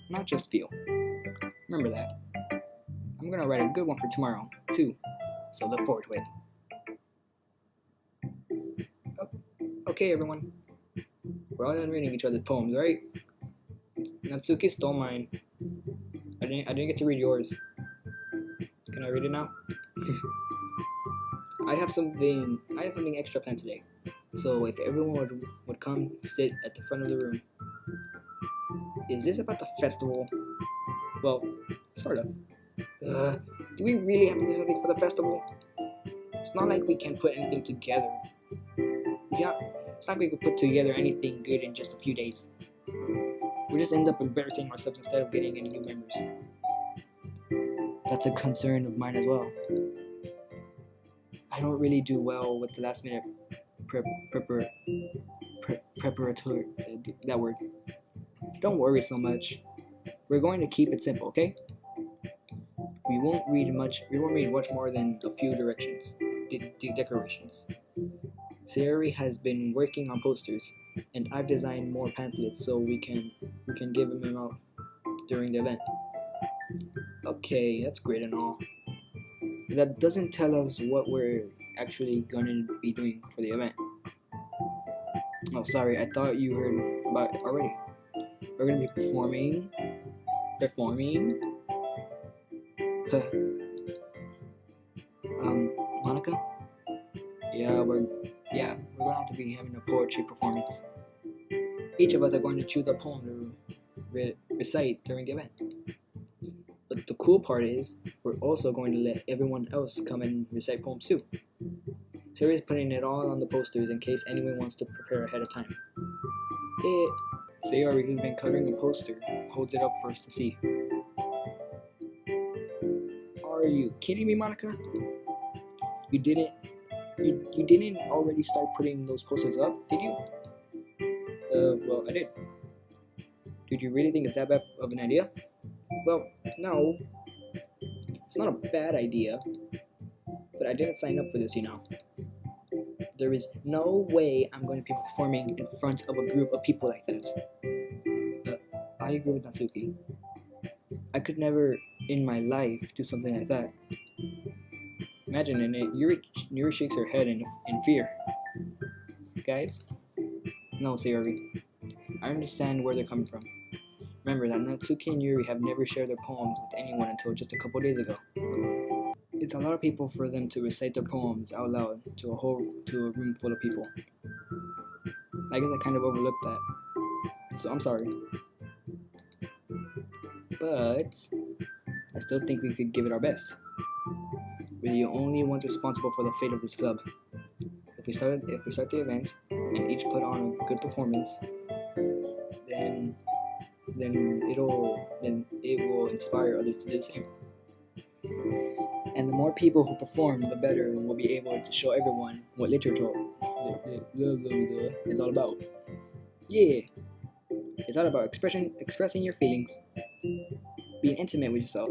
not just feel. Remember that. I'm gonna write a good one for tomorrow too, so look forward to it. Okay, everyone. We're all done reading each other's poems, right? Natsuki stole mine. I didn't get to read yours. Can I read it now? I have something extra planned today. So if everyone would come sit at the front of the room. Is this about the festival? Well, sort of. Do we really have to do something for the festival? It's not like we can put anything together. Yeah, it's not like we can put together anything good in just a few days. We just end up embarrassing ourselves instead of getting any new members. That's a concern of mine as well. I don't really do well with the last minute preparatory, that word. Don't worry so much. We're going to keep it simple, okay? We won't read much more than a few decorations. Sayori has been working on posters, and I've designed more pamphlets so we can give them out during the event. Okay, that's great and all. But that doesn't tell us what we're actually gonna be doing for the event. Oh, sorry, I thought you heard about it already. We're gonna be performing. Huh. Monica? Yeah, we're gonna have to be having a poetry performance. Each of us are going to choose a poem to recite during the event. But the cool part is, we're also going to let everyone else come and recite poems too. Sayori is putting it all on the posters in case anyone wants to prepare ahead of time. Sayori, who's been coloring the poster, holds it up for us to see. Are you kidding me, Monica? You didn't already start putting those posters up, did you? Well, I did. Did you really think it's that bad of an idea? Well, no. It's not a bad idea, but I didn't sign up for this, you know. There is no way I'm going to be performing in front of a group of people like that. I agree with Natsuki. I could never in my life do something like that. Imagine it. Yuri shakes her head in fear. Guys? No, Sayori. I understand where they're coming from. Remember that Natsuki and Yuri have never shared their poems with anyone until just a couple days ago. It's a lot of people for them to recite their poems out loud to a room full of people. I guess I kind of overlooked that. So I'm sorry. But I still think we could give it our best. We're the only ones responsible for the fate of this club. If we start the event and each put on a good performance, then it will inspire others to do the same. And the more people who perform, the better we'll be able to show everyone what literature is all about. Yeah, it's all about expressing your feelings, being intimate with yourself,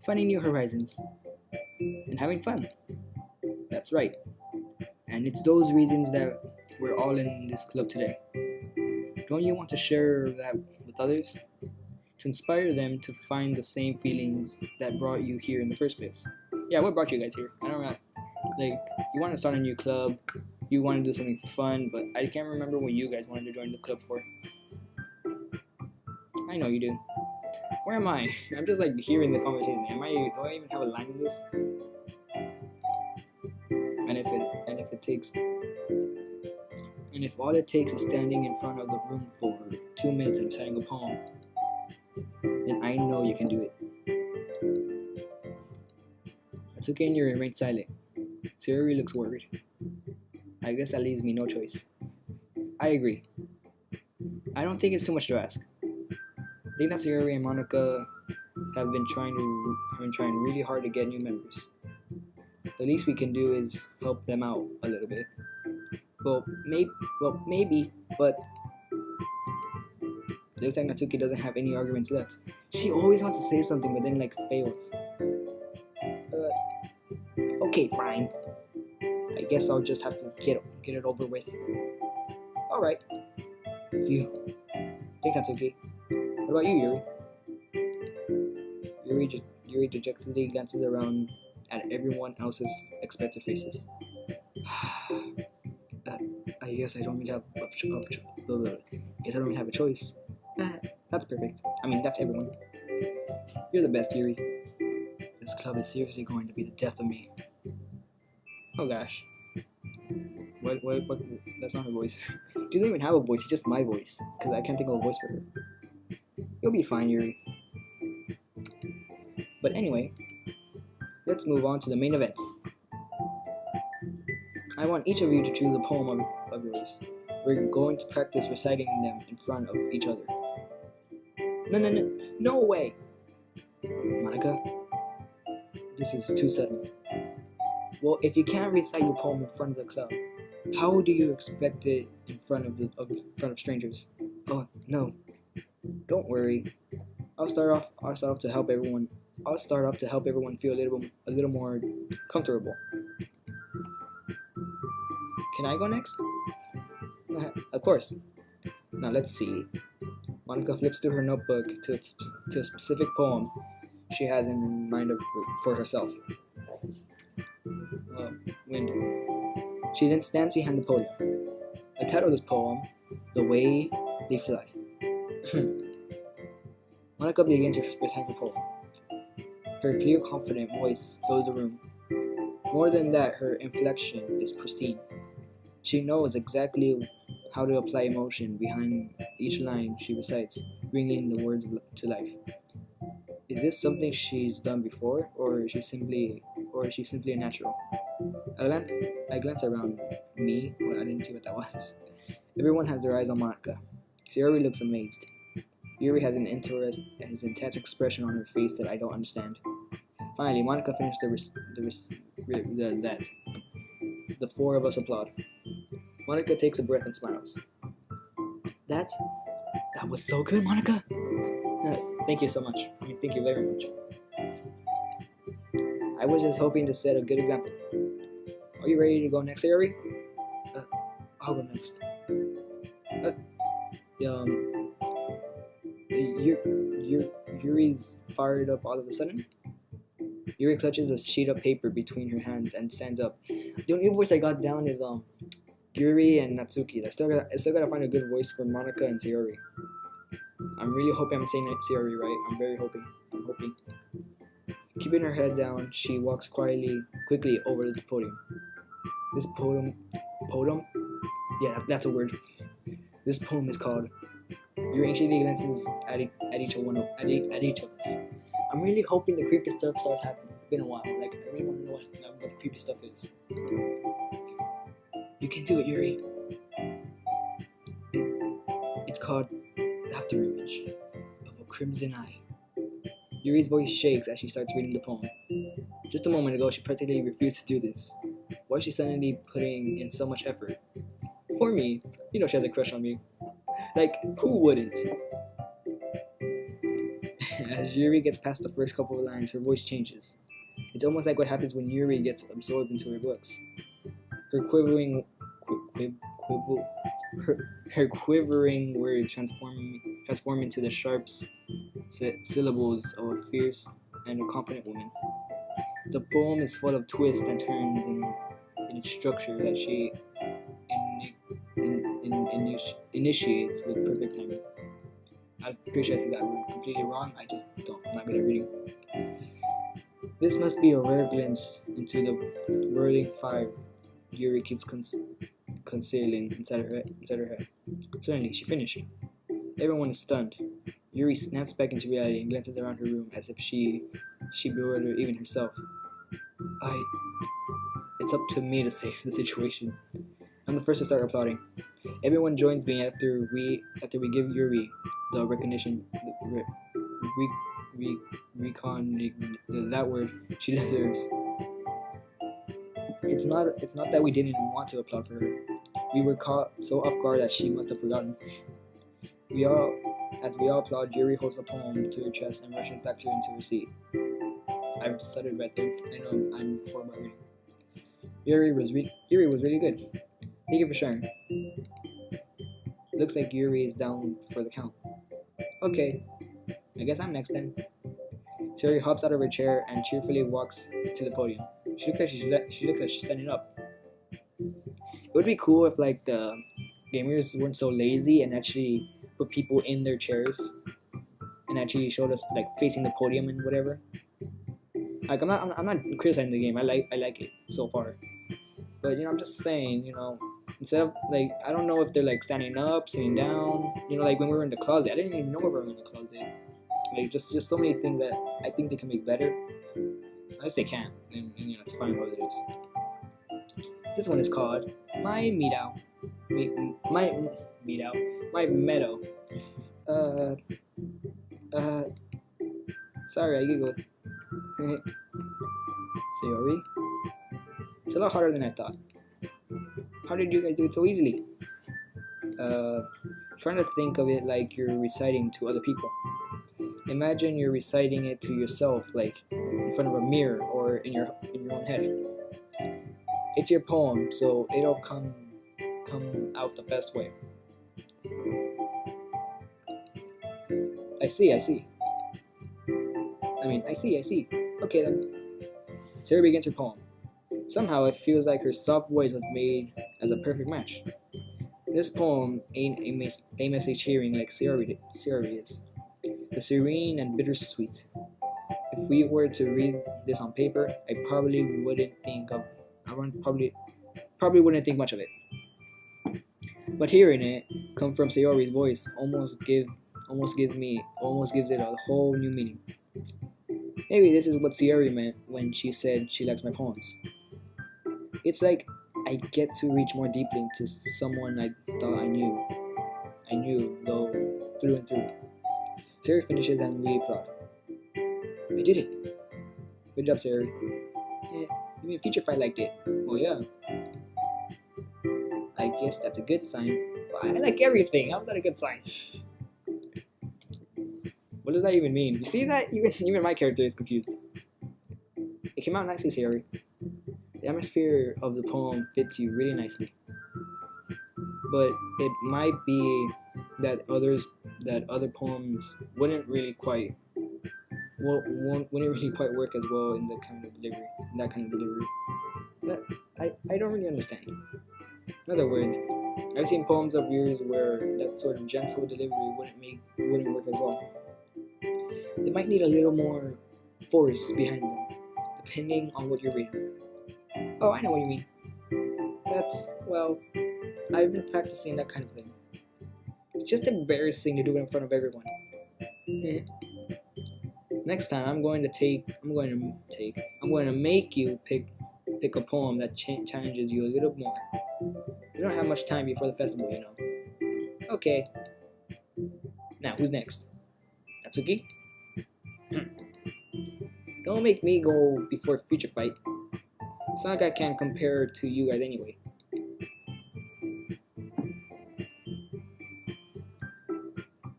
finding new horizons, and having fun. That's right. And it's those reasons that we're all in this club today. Don't you want to share that with others? To inspire them to find the same feelings that brought you here in the first place. Yeah, what brought you guys here? I don't know. Like, you want to start a new club, you want to do something fun, but I can't remember what you guys wanted to join the club for. I know you do. Where am I? I'm just like hearing the conversation. Do I even have a line in this? And if all it takes is standing in front of the room for 2 minutes and reciting a poem, then I know you can do it. Natsuki and Yuri remain silent. Sayori looks worried. I guess that leaves me no choice. I agree. I don't think it's too much to ask. I think that Sayori and Monica have been trying really hard to get new members. The least we can do is help them out a little bit. Maybe, but it looks like Natsuki doesn't have any arguments left. She always wants to say something, but then fails. Okay, fine. I guess I'll just have to get it over with. All right. Phew. Thanks, Natsuki. What about you, Yuri? Yuri dejectedly glances around at everyone else's expected faces. I guess I don't really have a choice. That's perfect. I mean, that's everyone. You're the best, Yuri. This club is seriously going to be the death of me. Oh gosh. What? That's not her voice. Do they even have a voice? It's just my voice. Because I can't think of a voice for her. You'll be fine, Yuri. But anyway, let's move on to the main event. I want each of you to choose a poem of yours. We're going to practice reciting them in front of each other. No way! Monica, this is too sudden. Well, if you can't recite your poem in front of the club, how do you expect it in front of strangers? Oh no! Don't worry. I'll start off to help everyone feel a little more comfortable. Can I go next? Of course. Now let's see. Monica flips through her notebook to a specific poem she has in mind for herself. Wind. She then stands behind the podium. The title of this poem, The Way They Fly. Monica begins to recite the poem. Her clear, confident voice fills the room. More than that, her inflection is pristine. She knows exactly how to apply emotion behind each line she recites, bringing the words to life. Is this something she's done before, or is she simply a natural? I glance around me. Well, I didn't see what that was. Everyone has their eyes on Monica. Sayori looks amazed. Yuri has an intense expression on her face that I don't understand. Finally, Monica finished that. The four of us applaud. Monica takes a breath and smiles. That was so good, Monica. Thank you so much. Thank you very much. I was just hoping to set a good example. Are you ready to go next, Sayori? I'll go next. Yuri's fired up all of a sudden. Yuri clutches a sheet of paper between her hands and stands up. The only voice I got down is Yuri and Natsuki. I still gotta find a good voice for Monica and Sayori. I'm really hoping I'm saying Sayori right. I'm hoping. Keeping her head down, she walks quickly over to the podium. This podium? Yeah, that's a word. This poem is called. Yuri anxiously glances at each of us. I'm really hoping the creepy stuff starts happening. It's been a while. I really want to know what the creepy stuff is. You can do it, Yuri. It's called Afterimage of a Crimson Eye. Yuri's voice shakes as she starts reading the poem. Just a moment ago, she practically refused to do this. Why is she suddenly putting in so much effort? For me, she has a crush on me. Who wouldn't? As Yuri gets past the first couple of lines, her voice changes. It's almost like what happens when Yuri gets absorbed into her books. Her quivering words transform into the sharp syllables of a fierce and a confident woman. The poem is full of twists and turns in its structure that she initiates with perfect timing. I'm pretty sure I said that word completely wrong. I'm not good at reading. This must be a rare glimpse into the whirling fire Yuri keeps concealing inside her head. Suddenly, she finished. Everyone is stunned. Yuri snaps back into reality and glances around her room as if she bewildered even herself. I. It's up to me to save the situation. I'm the first to start applauding. Everyone joins me after we give Yuri the recognition, re, re, that word she deserves. It's not that we didn't want to applaud for her. We were caught so off guard that she must have forgotten. As we all applaud, Yuri holds the poem to her chest and rushes back into her seat. I've stuttered right there. I know I'm horrible at reading. Yuri was really good. Thank you for sharing. Looks like Yuri is down for the count. Okay, I guess I'm next then. Sayori hops out of her chair and cheerfully walks to the podium. She looks like she's standing up. It would be cool if like the gamers weren't so lazy and actually put people in their chairs and actually showed us like facing the podium and whatever. Like I'm not criticizing the game. I like it so far. But I'm just saying, instead of like I don't know if they're like standing up, sitting down, like when we were in the closet. I didn't even know we were in the closet. Like just so many things that I think they can make better. Unless they can't, then it's fine what it is. This one is called My Meadow. My Meadow. Sorry, I giggled. Sayori? It's a lot harder than I thought. How did you guys do it so easily? Trying to think of it like you're reciting to other people. Imagine you're reciting it to yourself, like in front of a mirror or in your own head. It's your poem, so it'll come out the best way. I see. I see. Okay then. Sarah begins her poem. Somehow it feels like her soft voice was made as a perfect match. This poem ain't a message hearing like Sayori is. The serene and bittersweet. If we were to read this on paper, I probably wouldn't think much of it. But hearing it come from Sayori's voice almost gives it a whole new meaning. Maybe this is what Sayori meant when she said she likes my poems. It's like I get to reach more deeply into someone I thought I knew though through and through. Sayori finishes and we applaud. I did it. Good job, Sayori. You mean Future Fight liked it? Oh yeah. I guess that's a good sign. Well, I like everything. How is that a good sign? What does that even mean? You see that? Even my character is confused. It came out nicely, Sayori. The atmosphere of the poem fits you really nicely. But it might be that other poems wouldn't really quite work as well in that kind of delivery. But I don't really understand. In other words, I've seen poems of yours where that sort of gentle delivery wouldn't work as well. They might need a little more force behind them, depending on what you're reading. Oh, I know what you mean. I've been practicing that kind of thing. It's just embarrassing to do it in front of everyone. Next time, I'm going to make you pick a poem that challenges you a little more. We don't have much time before the festival, Okay. Now, who's next? Natsuki? Don't make me go before Future Fight. It's not like I can compare to you guys anyway.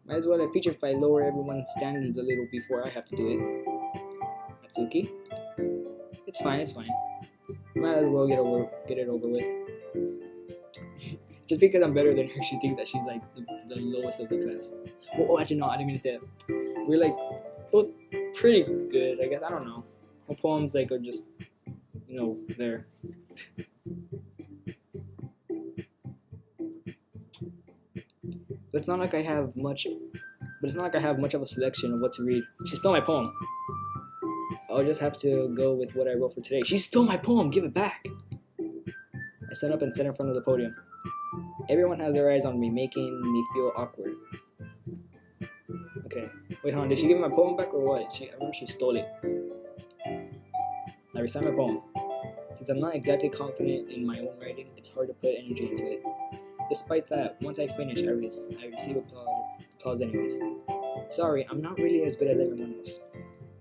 Might as well let Future Fight lower everyone's standards a little before I have to do it. Natsuki? It's fine. Might as well get it over with. Just because I'm better than her, she thinks that she's like the lowest of the class. Oh, actually no, I didn't mean to say that. We're like both pretty good, I guess. I don't know. Her poems like are just there. But it's not like I have much of a selection of what to read. She stole my poem. I'll just have to go with what I wrote for today. She stole my poem, give it back. I stand up and sit in front of the podium. Everyone has their eyes on me, making me feel awkward. Okay. Wait, hold on. Did she give me my poem back or what? I remember she stole it. I recite my poem. Since I'm not exactly confident in my own writing, it's hard to put energy into it. Despite that, once I finish, I receive applause anyways. Sorry, I'm not really as good as everyone else.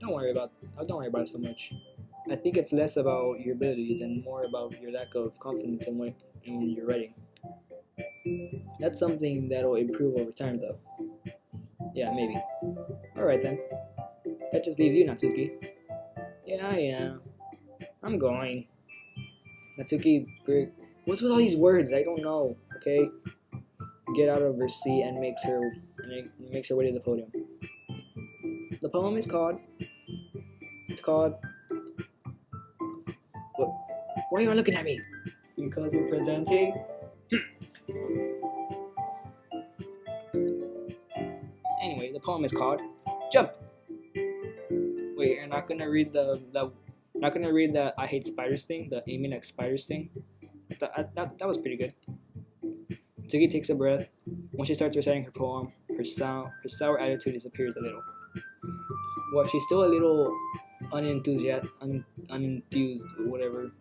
Don't worry about it so much. I think it's less about your abilities and more about your lack of confidence in your writing. That's something that'll improve over time, though. Yeah, maybe. Alright then. That just leaves you, Natsuki. Yeah. I'm going. Natsuki, what's with all these words? I don't know. Okay. Get out of her seat and makes her way to the podium. The poem is called. It's called. What? Why are you looking at me? Because you're presenting. Anyway, the poem is called Jump. Wait, you're not gonna read not gonna read the I hate spiders thing, the aiming at spiders thing. That was pretty good. Tsuki takes a breath. When she starts reciting her poem, her sour attitude disappears a little. While she's still a little unenthused, whatever,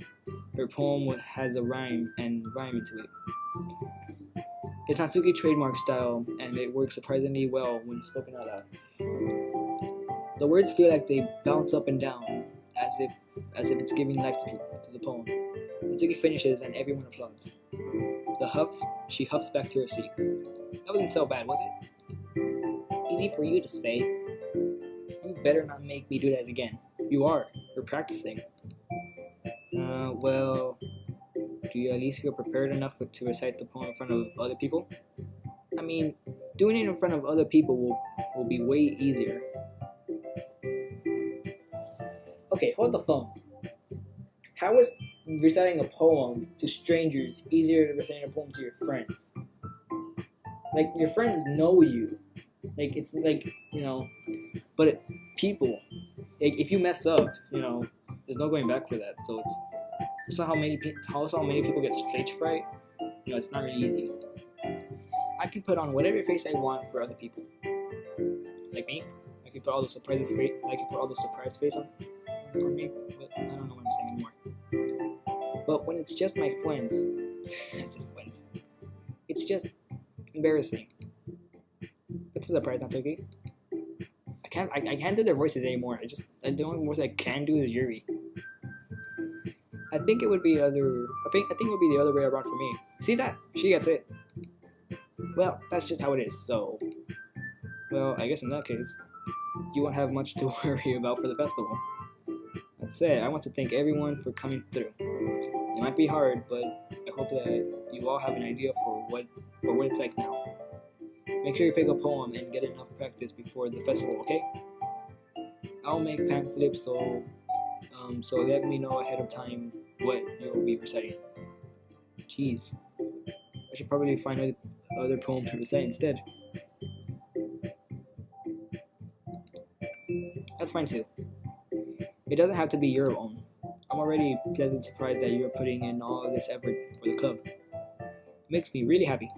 her poem has a rhyme into it. It's Natsuki's trademark style, and it works surprisingly well when spoken out loud. The words feel like they bounce up and down, as if it's giving life to the poem. Natsuki finishes, and everyone applauds. She huffs back to her seat. That wasn't so bad, was it? Easy for you to say. You better not make me do that again. You are. You're practicing. Well, do you at least feel prepared enough to recite the poem in front of other people? I mean, doing it in front of other people will be way easier. Okay, hold the phone. How is reciting a poem to strangers easier than reciting a poem to your friends? Like, your friends know you. Like, it's like, but people, like, if you mess up, there's no going back for that. So it's not how many people get stage fright. It's not really easy. I can put on whatever face I want for other people. Like me, I can put all the surprise face on me, but I don't know what I'm saying anymore. But when it's just my friends, I said friends, it's just embarrassing. It's a surprise, Natsuki. I can't do their voices anymore. The only voice I can do is Yuri. I think it would be the other way around for me. See that? She gets it. Well, that's just how it is. So, well, I guess in that case, you won't have much to worry about for the festival. That said, I want to thank everyone for coming through. It might be hard, but I hope that you all have an idea for what it's like now. Make sure you pick a poem and get enough practice before the festival, okay? I'll make pamphlets, so let me know ahead of time what you'll be reciting. Jeez, I should probably find other poems to recite instead. That's fine too. It doesn't have to be your own. I'm already pleasantly surprised that you're putting in all of this effort for the club. It makes me really happy.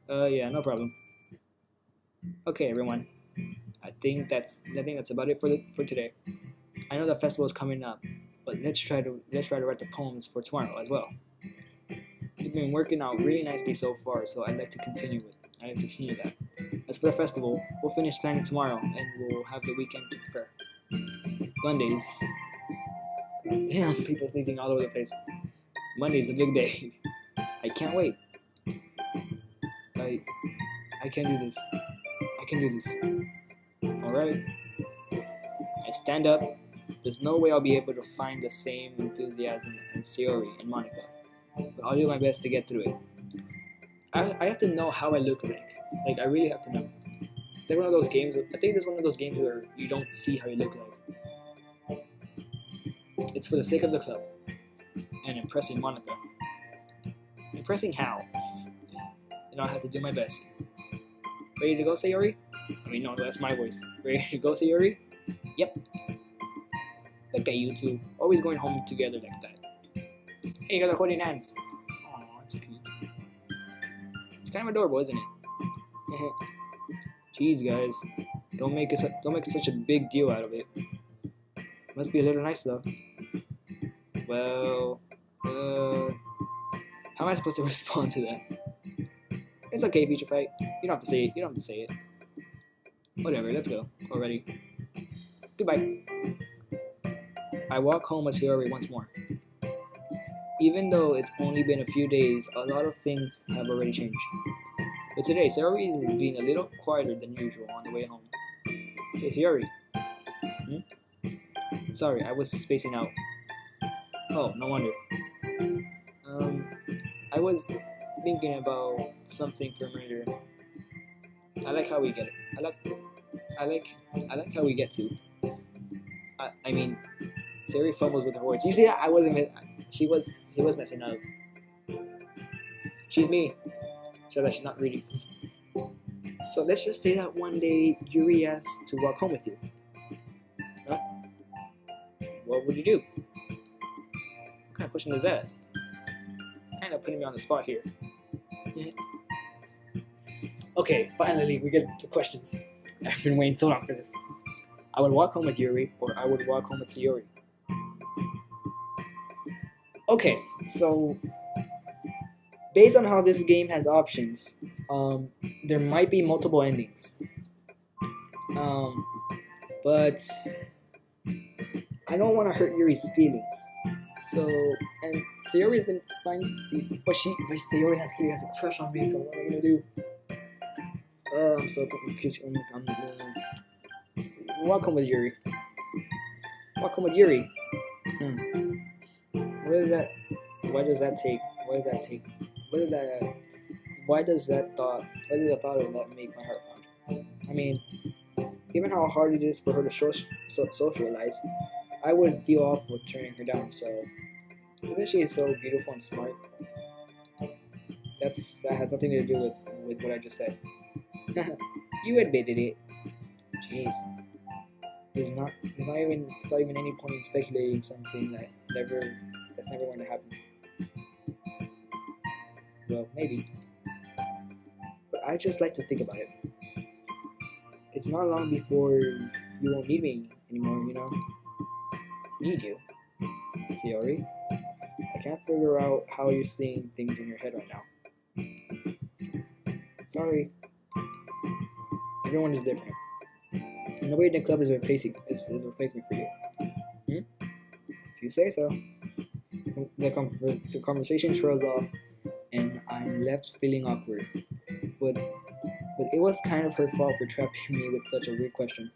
Yeah, no problem. Okay, everyone. I think that's about it for today. I know the festival is coming up, but let's try to write the poems for tomorrow as well. It's been working out really nicely so far, so I'd like to continue that. As for the festival, we'll finish planning tomorrow, and we'll have the weekend to prepare. Mondays. Damn, people sneezing all over the place. Monday's the big day. I can't wait. I can do this. I can do this. Alright. I stand up. There's no way I'll be able to find the same enthusiasm in Sayori and Monica, but I'll do my best to get through it. I have to know how I look like. Like, I really have to know. It's one of those games. I think it's one of those games where you don't see how you look like. It's for the sake of the club and impressing Monica. Impressing how? And I'll have to do my best. Ready to go, Sayori? I mean, no, that's my voice. Ready to go, Sayori? Yep. Look at you two, always going home together like that. Hey, you guys are holding hands. Aw, it's cute. It's kind of adorable, isn't it? Jeez, guys, don't make it such a big deal out of it. Must be a little nice though. Well, how am I supposed to respond to that? It's okay, Future Fight. You don't have to say it. You don't have to say it. Whatever. Let's go already. Goodbye. I walk home with sayori once more. Even though it's only been a few days, a lot of things have already changed. But today, sayori is being a little quieter than usual on the way home. Hey, sayori. Sorry, I was spacing out. Oh, no wonder. I was thinking about something from earlier. I like how we get it. I like how we get to. I mean, sayori fumbles with her words. You see that? She was messing up. She's me. So that she's not reading. So let's just say that one day Yuri asked to walk home with you. Huh? What would you do? What kind of question is that? Kind of putting me on the spot here. Okay, finally we get the questions. I've been waiting so long for this. I would walk home with Yuri, or I would walk home with sayori. Okay, so based on how this game has options, there might be multiple endings. But I don't want to hurt Yuri's feelings. So, and sayori's been fine, but sayori has a crush on me, so what am I gonna do? I'm so confused. Welcome with Yuri. Welcome with Yuri. What is that? Why does that take? What does that take? What is that? Why does the thought of that make my heart pound? I mean, given how hard it is for her to socialize, I would feel awful turning her down. So, because she is so beautiful and smart, that has nothing to do with what I just said. You admitted it. Jeez. It's not even any point in speculating something that's never going to happen. Well, maybe. But I just like to think about it. It's not long before you won't need me anymore, you know? Need you. sayori. I can't figure out how you're seeing things in your head right now. Sorry. Everyone is different. Nobody in the club is replacing for you. If you say so. The conversation trails off, and I'm left feeling awkward. But it was kind of her fault for trapping me with such a weird question.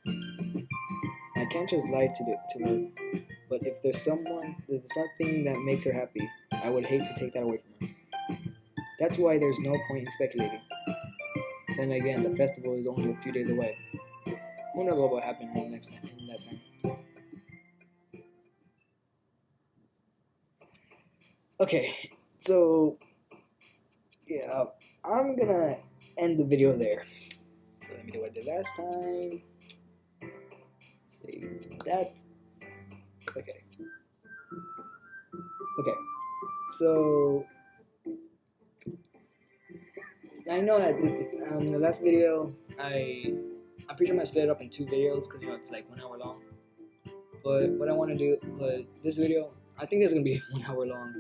I can't just lie to her. But if there's something that makes her happy, I would hate to take that away from her. That's why there's no point in speculating. Then again, the festival is only a few days away. Who knows what will happen in that time? Okay, so yeah, I'm gonna end the video there. So let me do what I did last time. See that. Okay. So I know that the last video I'm pretty sure I'm gonna split it up in 2 videos because it's like 1 hour long. But what I want to do, this video, I think it's gonna be 1 hour long.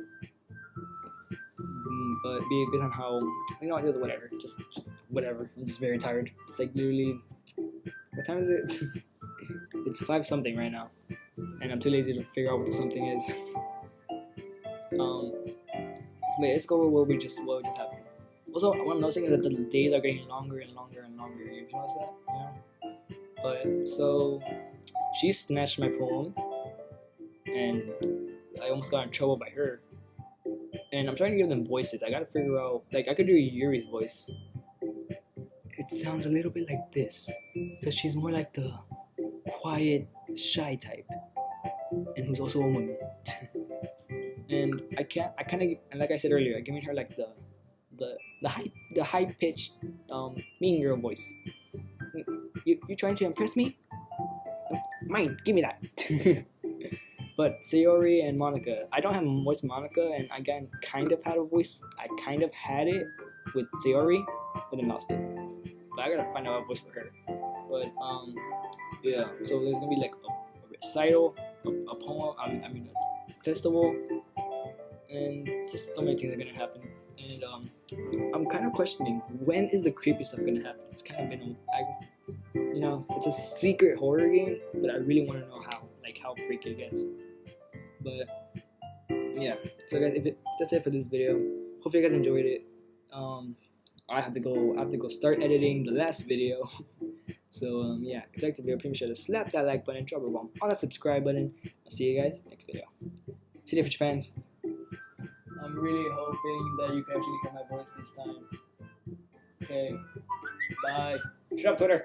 But based on how just whatever, just whatever. I'm just very tired. It's like literally, what time is it? It's 5 something right now, and I'm too lazy to figure out what the something is. Wait, let's go over what we just happened. Also, what I'm noticing is that the days are getting longer and longer and longer. You notice that? Yeah. But so she snatched my poem, and I almost got in trouble by her. And I'm trying to give them voices. I gotta figure out, like, I could do Yuri's voice. It sounds a little bit like this, because she's more like the quiet, shy type, and who's also a woman. And and like I said earlier, I'm giving her like the high pitched mean girl voice. You trying to impress me? Mine, give me that. But sayori and Monica, I don't have a voice Monica, and I kind of had a voice. I kind of had it with sayori, but then lost it. but I gotta find out a voice for her. But yeah. So there's gonna be like a recital, a poem. I mean, a festival, and just so many things are gonna happen. And I'm kind of questioning when is the creepy stuff gonna happen. It's kind of been you know, it's a secret horror game, but I really want to know how freaky it gets. But yeah, so guys, that's it for this video. Hopefully you guys enjoyed it. I have to go start editing the last video. So yeah, if you liked the video, please be sure to slap that like button, drop a bomb on that subscribe button. I'll see you guys next video. See you, future fans. I'm really hoping that you can actually hear my voice this time. Okay, bye. Shut up, Twitter.